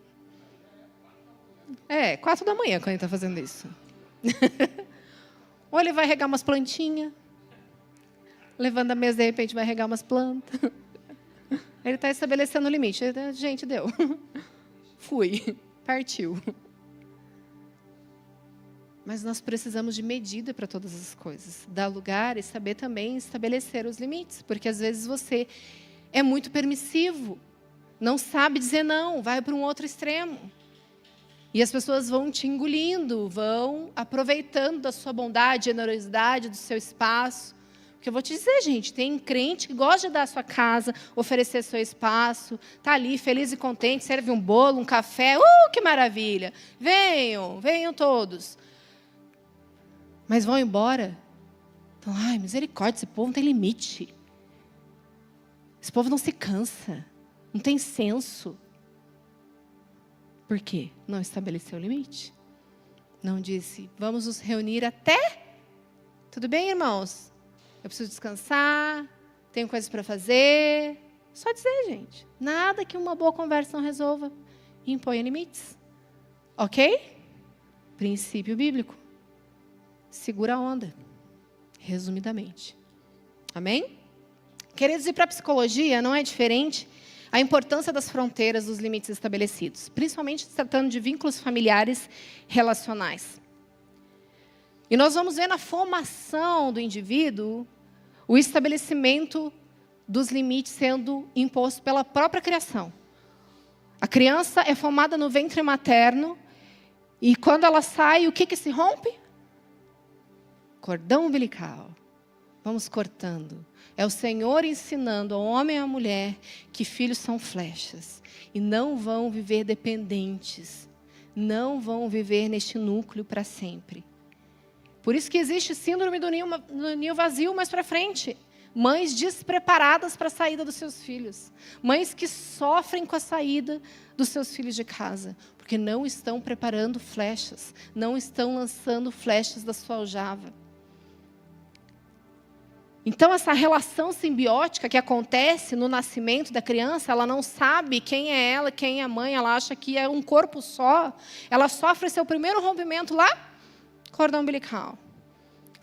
4 da manhã quando ele está fazendo isso. Ou ele vai regar umas plantinhas. Levanta da mesa, de repente vai regar umas plantas. Ele está estabelecendo o limite. Gente, deu. Fui. Partiu. Mas nós precisamos de medida para todas as coisas. Dar lugar e saber também estabelecer os limites. Porque às vezes você é muito permissivo. Não sabe dizer não. Vai para um outro extremo. E as pessoas vão te engolindo. Vão aproveitando da sua bondade, generosidade, do seu espaço. Porque eu vou te dizer, gente, tem crente que gosta de dar a sua casa, oferecer seu espaço, tá ali feliz e contente, serve um bolo, um café, que maravilha. Venham todos. Mas vão embora. Então, misericórdia, esse povo não tem limite. Esse povo não se cansa, não tem senso. Por quê? Não estabeleceu limite. Não disse, vamos nos reunir até... Tudo bem, irmãos? Eu preciso descansar, tenho coisas para fazer. Só dizer, gente. Nada que uma boa conversa não resolva. Imponha limites. Ok? Princípio bíblico. Segura a onda. Resumidamente. Amém? Queridos, ir para a psicologia não é diferente a importância das fronteiras dos limites estabelecidos. Principalmente se tratando de vínculos familiares relacionais. E nós vamos ver na formação do indivíduo o estabelecimento dos limites sendo imposto pela própria criação. A criança é formada no ventre materno e quando ela sai, o que se rompe? Cordão umbilical. Vamos cortando. É o Senhor ensinando ao homem e à mulher que filhos são flechas e não vão viver dependentes, não vão viver neste núcleo para sempre. Por isso que existe síndrome do ninho vazio mais para frente. Mães despreparadas para a saída dos seus filhos. Mães que sofrem com a saída dos seus filhos de casa. Porque não estão preparando flechas. Não estão lançando flechas da sua aljava. Então, essa relação simbiótica que acontece no nascimento da criança, ela não sabe quem é ela, quem é a mãe. Ela acha que é um corpo só. Ela sofre seu primeiro rompimento lá. Cordão umbilical.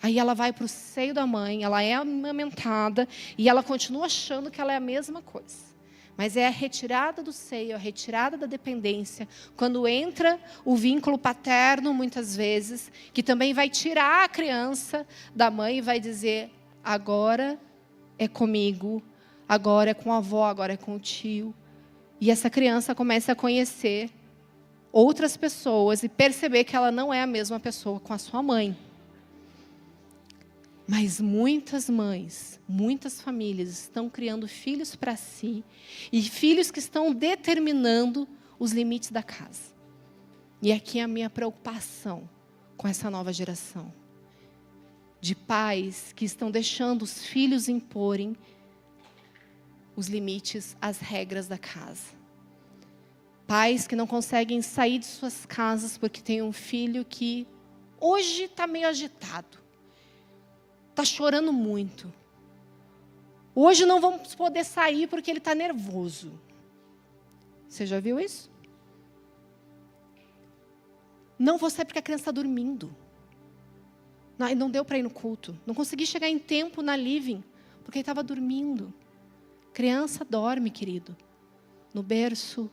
Aí ela vai para o seio da mãe, ela é amamentada e ela continua achando que ela é a mesma coisa. Mas é a retirada do seio, a retirada da dependência, quando entra o vínculo paterno, muitas vezes, que também vai tirar a criança da mãe e vai dizer, agora é comigo, agora é com a avó, agora é com o tio. E essa criança começa a conhecer outras pessoas e perceber que ela não é a mesma pessoa com a sua mãe. Mas muitas mães, muitas famílias estão criando filhos para si e filhos que estão determinando os limites da casa. E aqui é a minha preocupação com essa nova geração. De pais que estão deixando os filhos imporem os limites, as regras da casa. Pais que não conseguem sair de suas casas porque tem um filho que hoje está meio agitado. Está chorando muito. Hoje não vamos poder sair porque ele está nervoso. Você já viu isso? Não vou sair porque a criança está dormindo. Não deu para ir no culto. Não consegui chegar em tempo na living porque ele estava dormindo. Criança dorme, querido. No berço,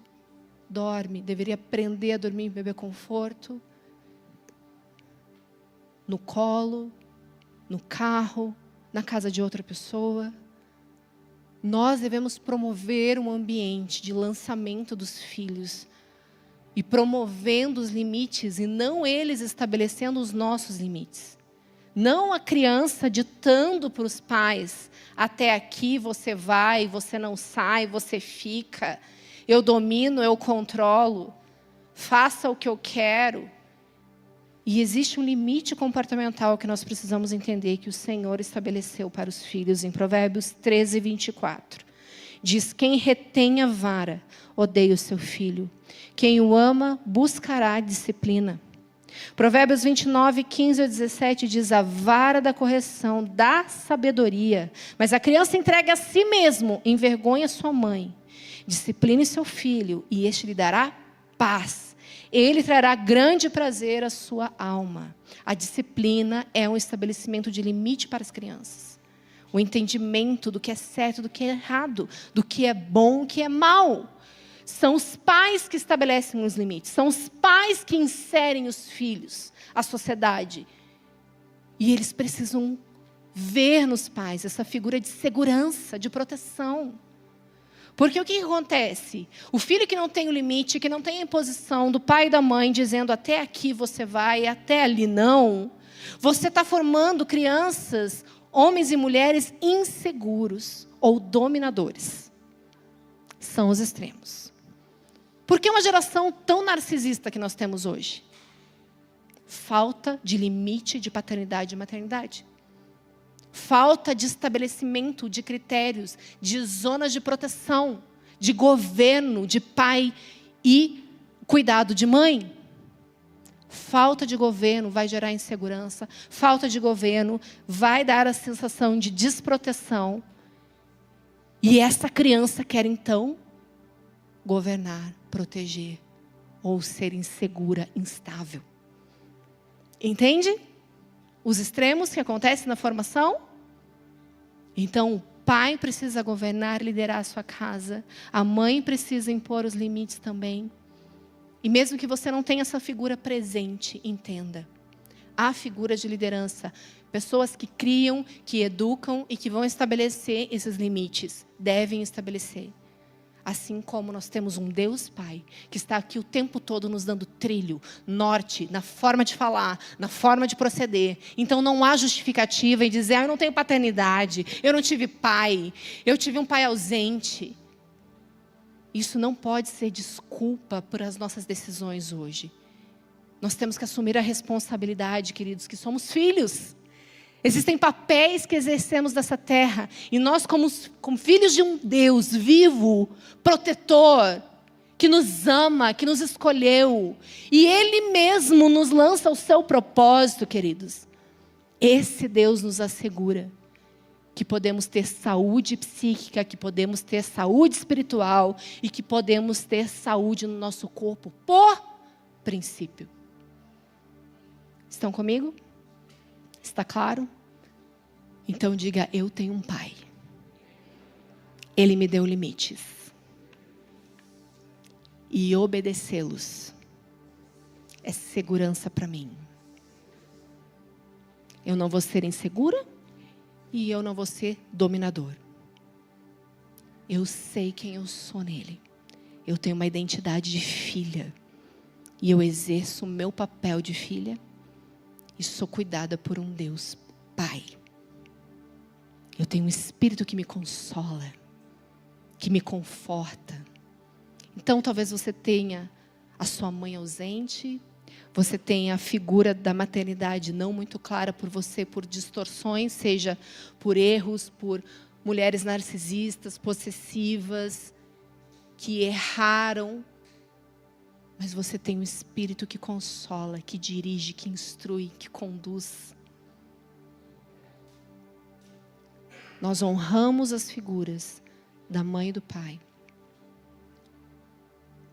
dorme. Deveria aprender a dormir e beber conforto. No colo, no carro, na casa de outra pessoa. Nós devemos promover um ambiente de lançamento dos filhos e promovendo os limites e não eles estabelecendo os nossos limites. Não a criança ditando para os pais, até aqui você vai, você não sai, você fica, eu domino, eu controlo, faça o que eu quero. E existe um limite comportamental que nós precisamos entender que o Senhor estabeleceu para os filhos em Provérbios 13, 24. Diz, quem retém a vara, odeia o seu filho. Quem o ama, buscará disciplina. Provérbios 29, 15 a 17 diz: a vara da correção dá sabedoria, mas a criança entregue a si mesmo envergonha sua mãe. Discipline seu filho, e este lhe dará paz. Ele trará grande prazer à sua alma. A disciplina é um estabelecimento de limite para as crianças. O entendimento do que é certo, do que é errado, do que é bom, do que é mal. São os pais que estabelecem os limites. São os pais que inserem os filhos à sociedade. E eles precisam ver nos pais essa figura de segurança, de proteção. Porque o que acontece? O filho que não tem o limite, que não tem a imposição do pai e da mãe, dizendo até aqui você vai, até ali não. Você está formando crianças, homens e mulheres inseguros ou dominadores. São os extremos. Por que uma geração tão narcisista que nós temos hoje? Falta de limite de paternidade e maternidade. Falta de estabelecimento de critérios, de zonas de proteção, de governo, de pai e cuidado de mãe. Falta de governo vai gerar insegurança. Falta de governo vai dar a sensação de desproteção. E essa criança quer então governar, proteger ou ser insegura, instável. Entende? Os extremos que acontecem na formação? Então, o pai precisa governar, liderar a sua casa. A mãe precisa impor os limites também. E mesmo que você não tenha essa figura presente, entenda. Há figuras de liderança. Pessoas que criam, que educam e que vão estabelecer esses limites. Devem estabelecer. Assim como nós temos um Deus Pai, que está aqui o tempo todo nos dando trilho, norte, na forma de falar, na forma de proceder. Então não há justificativa em dizer, eu não tenho paternidade, eu não tive pai, eu tive um pai ausente. Isso não pode ser desculpa por as nossas decisões hoje. Nós temos que assumir a responsabilidade, queridos, que somos filhos. Existem papéis que exercemos nessa terra. E nós, como filhos de um Deus vivo, protetor, que nos ama, que nos escolheu. E Ele mesmo nos lança o seu propósito, queridos. Esse Deus nos assegura que podemos ter saúde psíquica, que podemos ter saúde espiritual e que podemos ter saúde no nosso corpo, por princípio. Estão comigo? Está claro? Então diga, eu tenho um pai. Ele me deu limites. E obedecê-los é segurança para mim. Eu não vou ser insegura e eu não vou ser dominador. Eu sei quem eu sou nele. Eu tenho uma identidade de filha. E eu exerço o meu papel de filha. E sou cuidada por um Deus Pai. Eu tenho um Espírito que me consola, que me conforta. Então talvez você tenha a sua mãe ausente, você tenha a figura da maternidade não muito clara por você, por distorções, seja por erros, por mulheres narcisistas, possessivas, que erraram. Mas você tem um Espírito que consola, que dirige, que instrui, que conduz. Nós honramos as figuras da mãe e do pai.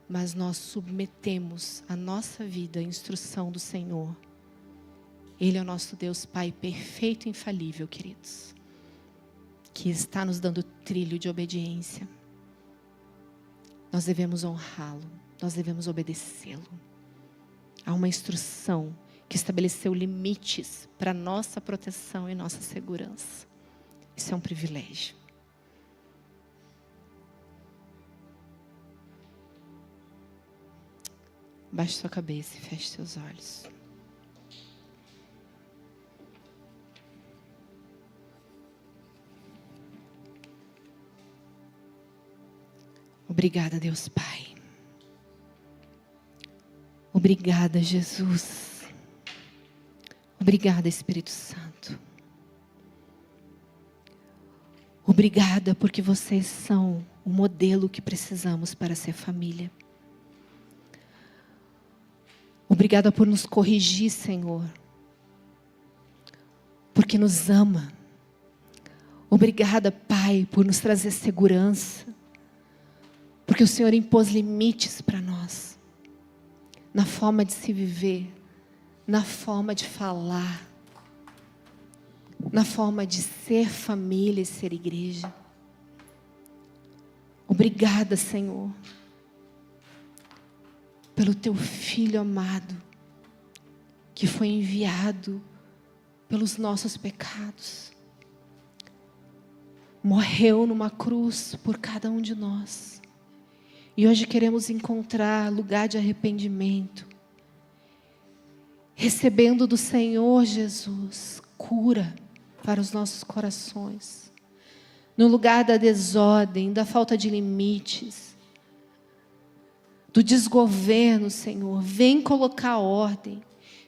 Mas nós submetemos a nossa vida à instrução do Senhor. Ele é o nosso Deus Pai perfeito e infalível, queridos. Que está nos dando trilho de obediência. Nós devemos honrá-lo. Nós devemos obedecê-lo. Há uma instrução que estabeleceu limites para nossa proteção e nossa segurança. Isso é um privilégio. Baixe sua cabeça e feche seus olhos. Obrigada, Deus Pai. Obrigada, Jesus. Obrigada, Espírito Santo. Obrigada porque vocês são o modelo que precisamos para ser família. Obrigada por nos corrigir, Senhor, porque nos ama. Obrigada, Pai, por nos trazer segurança, porque o Senhor impôs limites para nós, na forma de se viver, na forma de falar, na forma de ser família e ser igreja. Obrigada, Senhor, pelo Teu Filho amado, que foi enviado pelos nossos pecados. Morreu numa cruz por cada um de nós. E hoje queremos encontrar lugar de arrependimento, recebendo do Senhor Jesus cura para os nossos corações. No lugar da desordem, da falta de limites, do desgoverno, Senhor, vem colocar ordem.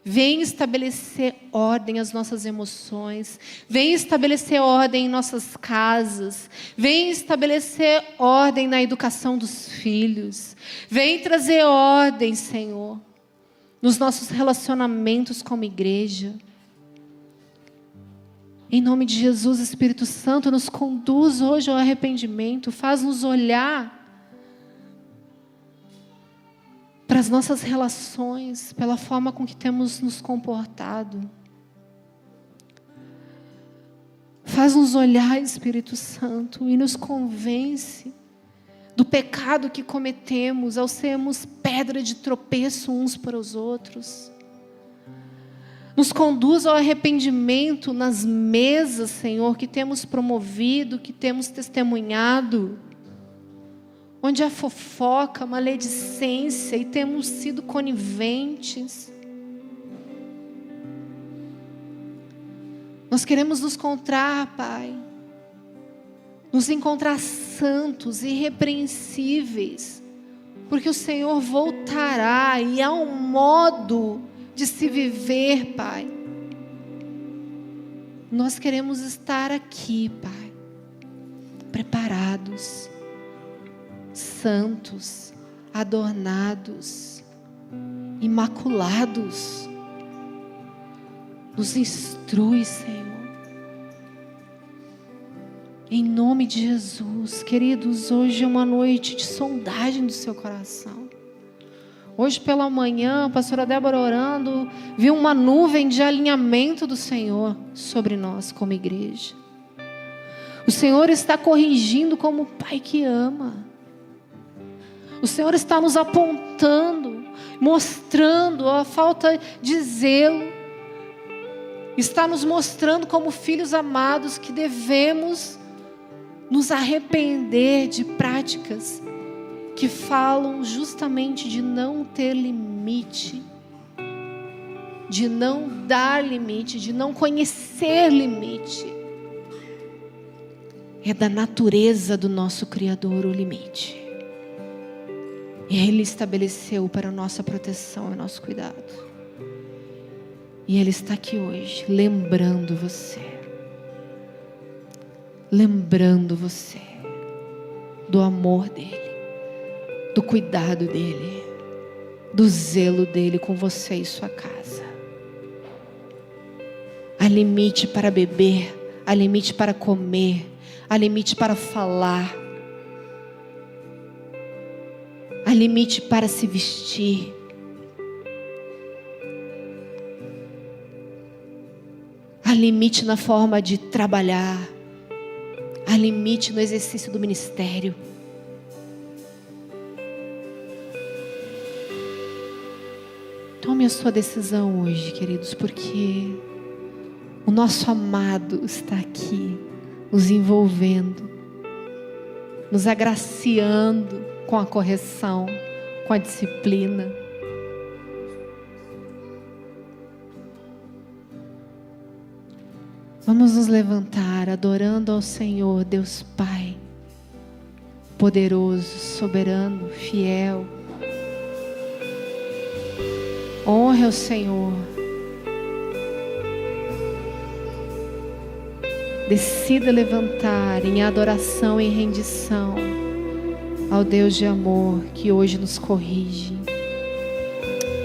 Vem estabelecer ordem às nossas emoções. Vem estabelecer ordem em nossas casas. Vem estabelecer ordem na educação dos filhos. Vem trazer ordem, Senhor, nos nossos relacionamentos como igreja. Em nome de Jesus, Espírito Santo, nos conduz hoje ao arrependimento. Faz-nos olhar para as nossas relações, pela forma com que temos nos comportado. Faz-nos olhar, Espírito Santo, e nos convence do pecado que cometemos ao sermos pedra de tropeço uns para os outros. Nos conduz ao arrependimento nas mesas, Senhor, que temos promovido, que temos testemunhado, onde há fofoca, maledicência e temos sido coniventes. Nós queremos nos encontrar, Pai, nos encontrar santos, irrepreensíveis, porque o Senhor voltará e há um modo de se viver, Pai. Nós queremos estar aqui, Pai, preparados, santos, adornados, imaculados. Nos instrui, Senhor. Em nome de Jesus, queridos, hoje é uma noite de sondagem do seu coração. Hoje pela manhã, a pastora Débora orando, viu uma nuvem de alinhamento do Senhor sobre nós como igreja. O Senhor está corrigindo como Pai que ama. O Senhor está nos apontando, mostrando a falta de zelo. Está nos mostrando como filhos amados que devemos nos arrepender de práticas que falam justamente de não ter limite, de não dar limite, de não conhecer limite. É da natureza do nosso Criador o limite. Ele estabeleceu para a nossa proteção e nosso cuidado. E Ele está aqui hoje, lembrando você do amor dEle, do cuidado dEle, do zelo dEle com você e sua casa. Há limite para beber, há limite para comer, há limite para falar, há limite para se vestir. Há limite na forma de trabalhar. Há limite no exercício do ministério. Tome a sua decisão hoje, queridos, porque o nosso amado está aqui, nos envolvendo, nos agraciando com a correção, com a disciplina. Vamos nos levantar adorando ao Senhor, Deus Pai, poderoso, soberano, fiel. Honre ao Senhor. Decida levantar em adoração e rendição ao Deus de amor que hoje nos corrige.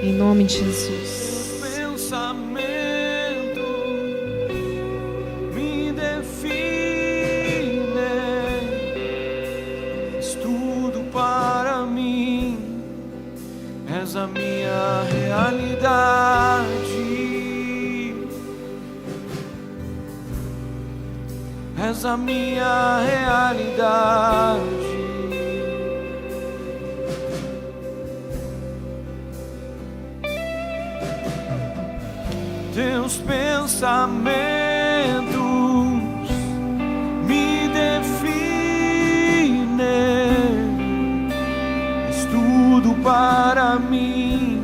Em nome de Jesus. Pensamento me define, és tudo para mim, és a minha realidade, és a minha realidade. Teus pensamentos me definem, és tudo para mim,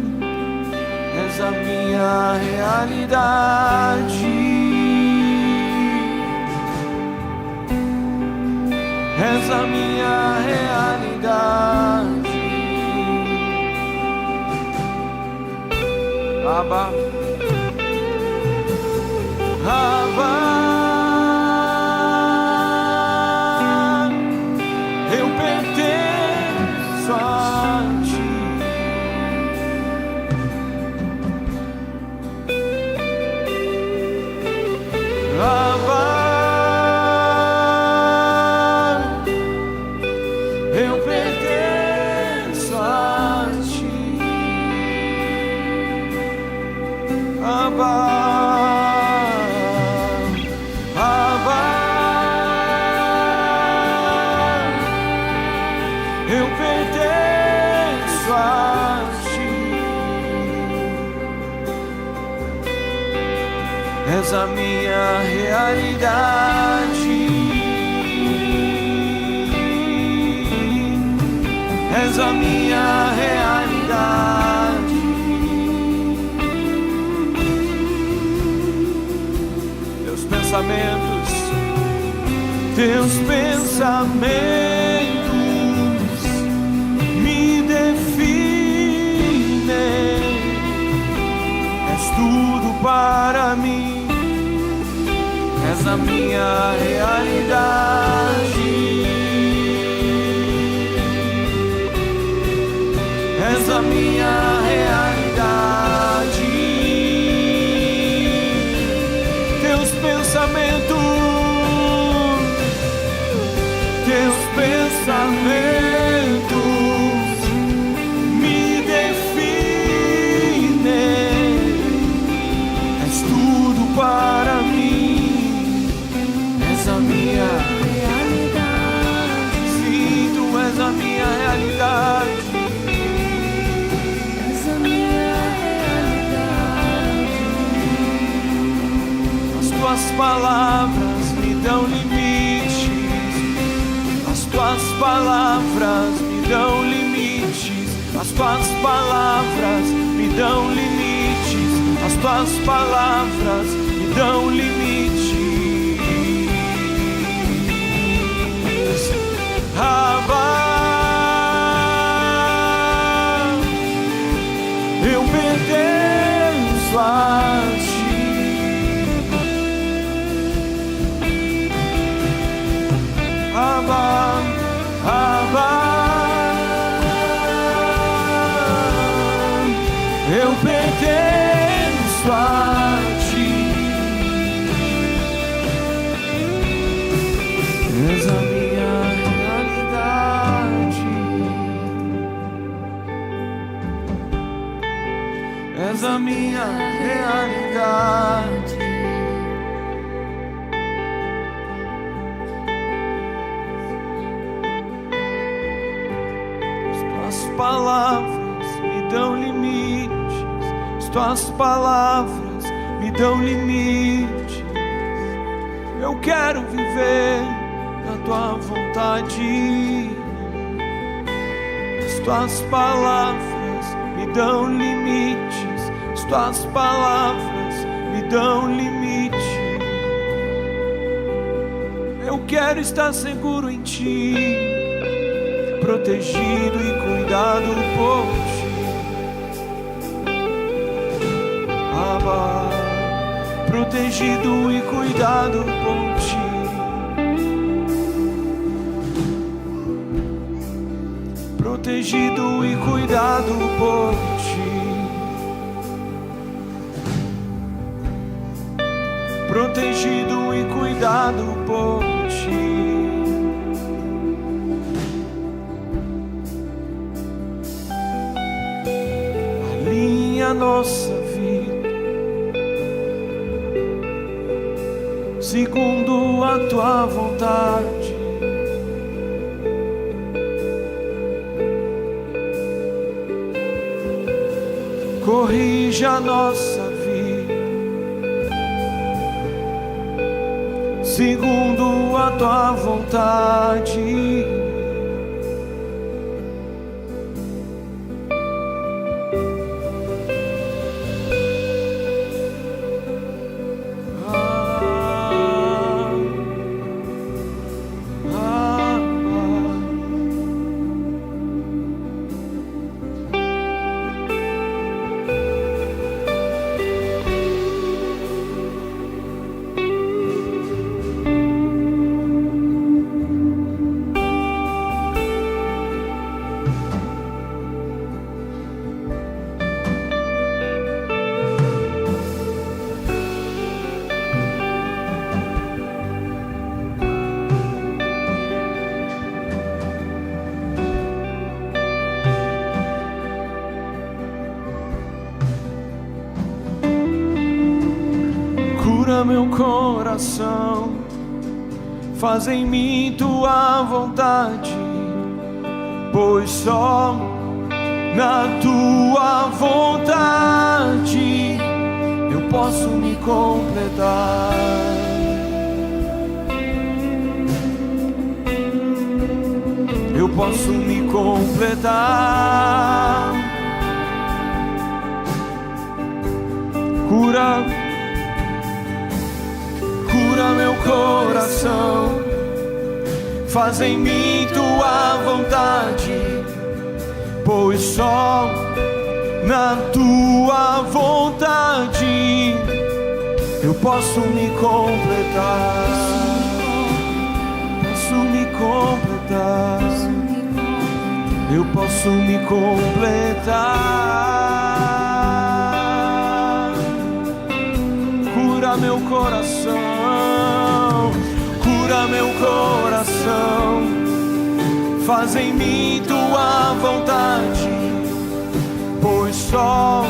és a minha realidade, és a minha realidade. Abba. Abba, eu pertenço a ti. Abba, eu pertenço a ti. Abba. És a minha realidade, és a minha realidade. Teus pensamentos me definem, és tudo para mim, és a minha realidade, és a minha realidade. Teus pensamentos me definem, és tudo para mim, és a minha realidade. Sim, tu és a minha realidade, és a minha realidade. As tuas palavras me dão limites, as tuas palavras me dão limites, as tuas palavras me dão limites, as tuas palavras me dão limites. Abba, eu pertenço a ti. Abba, Abba, eu pertenço a ti. És a minha realidade, és a minha realidade. As palavras me dão limites, as tuas palavras me dão limites. Eu quero viver na tua vontade, as tuas palavras me dão limites, as tuas palavras me dão limites. Eu quero estar seguro em ti, protegido e cuidado por ti. Abba, protegido e cuidado por ti. Protegido e cuidado por ti. cuidado por ti. Alinha nossa vida segundo a tua vontade. Corrige a nossa vida segundo a tua vontade. Cura meu coração, faz em mim tua vontade, pois só na tua vontade eu posso me completar. Eu posso me completar. Cura meu coração, faz em mim tua vontade, pois só na tua vontade eu posso me completar. Posso me completar. Eu posso me completar. Cura meu coração. Cura meu coração, faz em mim tua vontade, pois só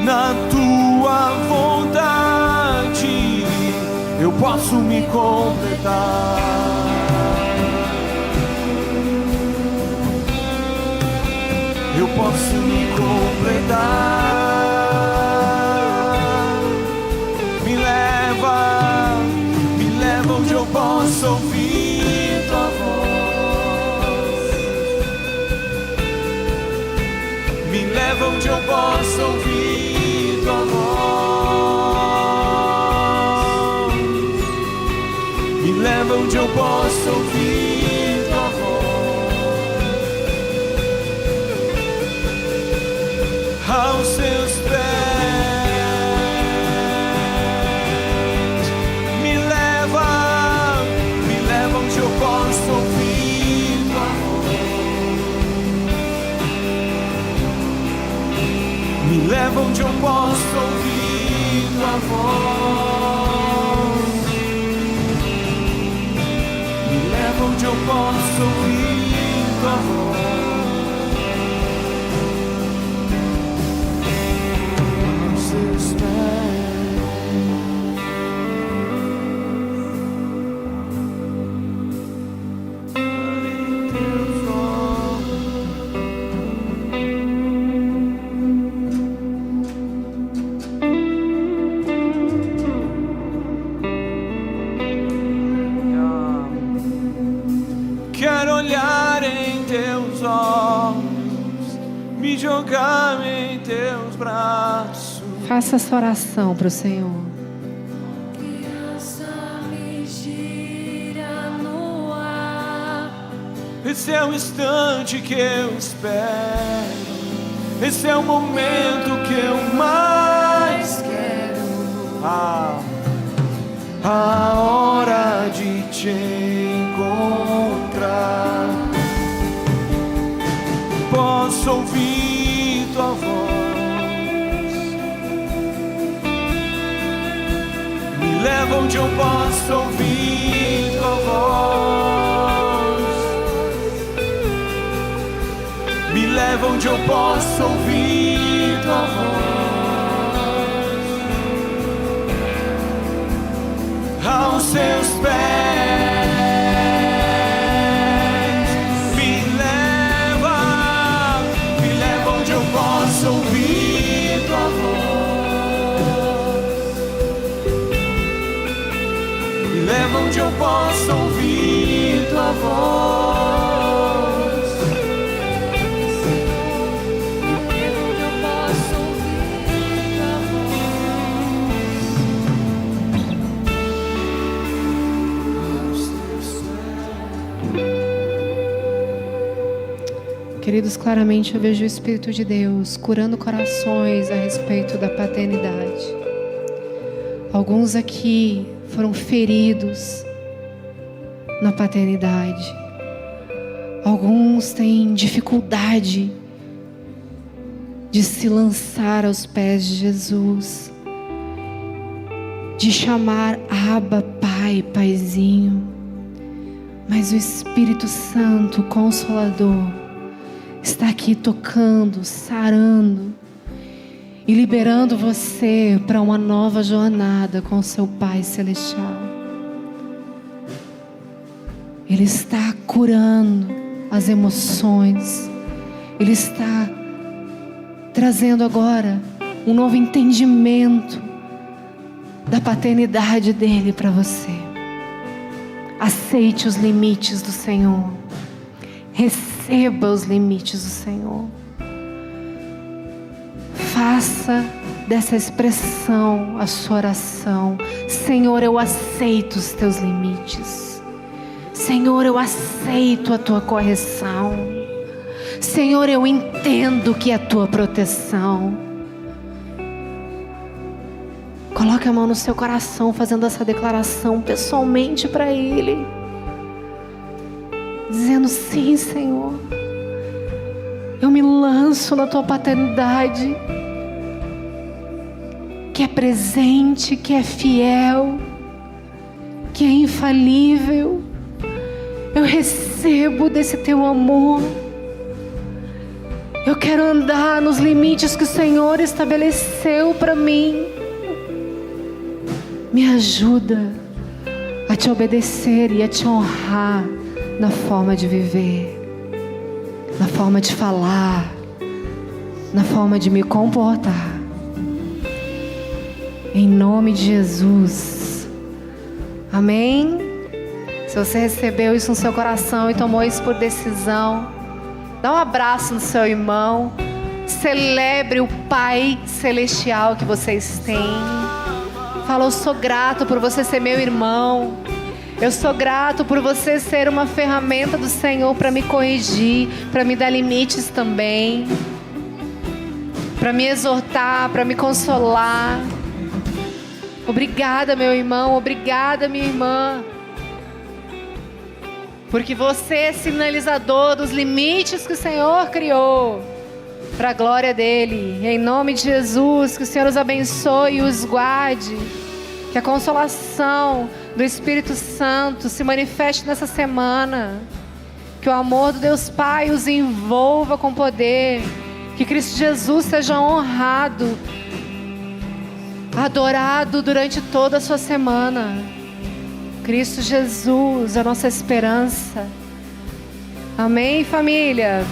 na tua vontade eu posso me completar. Eu posso me completar. Me leva onde eu posso ouvir tua voz. Me leva onde eu posso ouvir tua voz. Me leva onde eu posso ouvir tua voz. Aos seus pés. Me leva onde eu posso ouvir tua voz. Me leva onde eu posso ouvir tua voz. Aos seus jogar-me em teus braços. Faça essa oração para o Senhor. Criança-me gira no ar. Esse é o instante que eu espero. Esse é o momento que eu mais quero. A hora de te encontrar. Posso ouvir tua voz. Me leva leva onde eu possa ouvir tua voz. Me leva onde eu possa ouvir tua voz. Aos seus pés. Posso ouvir tua voz. Me leva onde eu posso ouvir tua voz. Me leva onde eu posso ouvir tua voz. Queridos, claramente eu vejo o Espírito de Deus curando corações a respeito da paternidade. Alguns aqui foram feridos na paternidade. Alguns têm dificuldade de se lançar aos pés de Jesus, de chamar Abba, Pai, Paizinho. Mas o Espírito Santo, Consolador, está aqui tocando, sarando e liberando você para uma nova jornada com seu Pai Celestial. Ele está curando as emoções. Ele está trazendo agora um novo entendimento da paternidade dele para você. Aceite os limites do Senhor. Receba os limites do Senhor. Faça dessa expressão a sua oração. Senhor, eu aceito os teus limites. Senhor, eu aceito a tua correção. Senhor, eu entendo que é a tua proteção. Coloque a mão no seu coração, fazendo essa declaração pessoalmente para Ele, dizendo: sim, Senhor, eu me lanço na tua paternidade, que é presente, que é fiel, que é infalível. Eu recebo desse teu amor. Eu quero andar nos limites que o Senhor estabeleceu para mim. Me ajuda a te obedecer e a te honrar na forma de viver, na forma de falar, na forma de me comportar. Em nome de Jesus. Amém? Se você recebeu isso no seu coração e tomou isso por decisão, dá um abraço no seu irmão. Celebre o Pai Celestial que vocês têm. Fala: eu sou grato por você ser meu irmão. Eu sou grato por você ser uma ferramenta do Senhor para me corrigir, para me dar limites também, para me exortar, para me consolar. Obrigada, meu irmão. Obrigada, minha irmã. Porque você é sinalizador dos limites que o Senhor criou para a glória dele. Em nome de Jesus, que o Senhor os abençoe e os guarde. Que a consolação do Espírito Santo se manifeste nessa semana. Que o amor do Deus Pai os envolva com poder. Que Cristo Jesus seja honrado, adorado durante toda a sua semana. Cristo Jesus, a nossa esperança. Amém, família?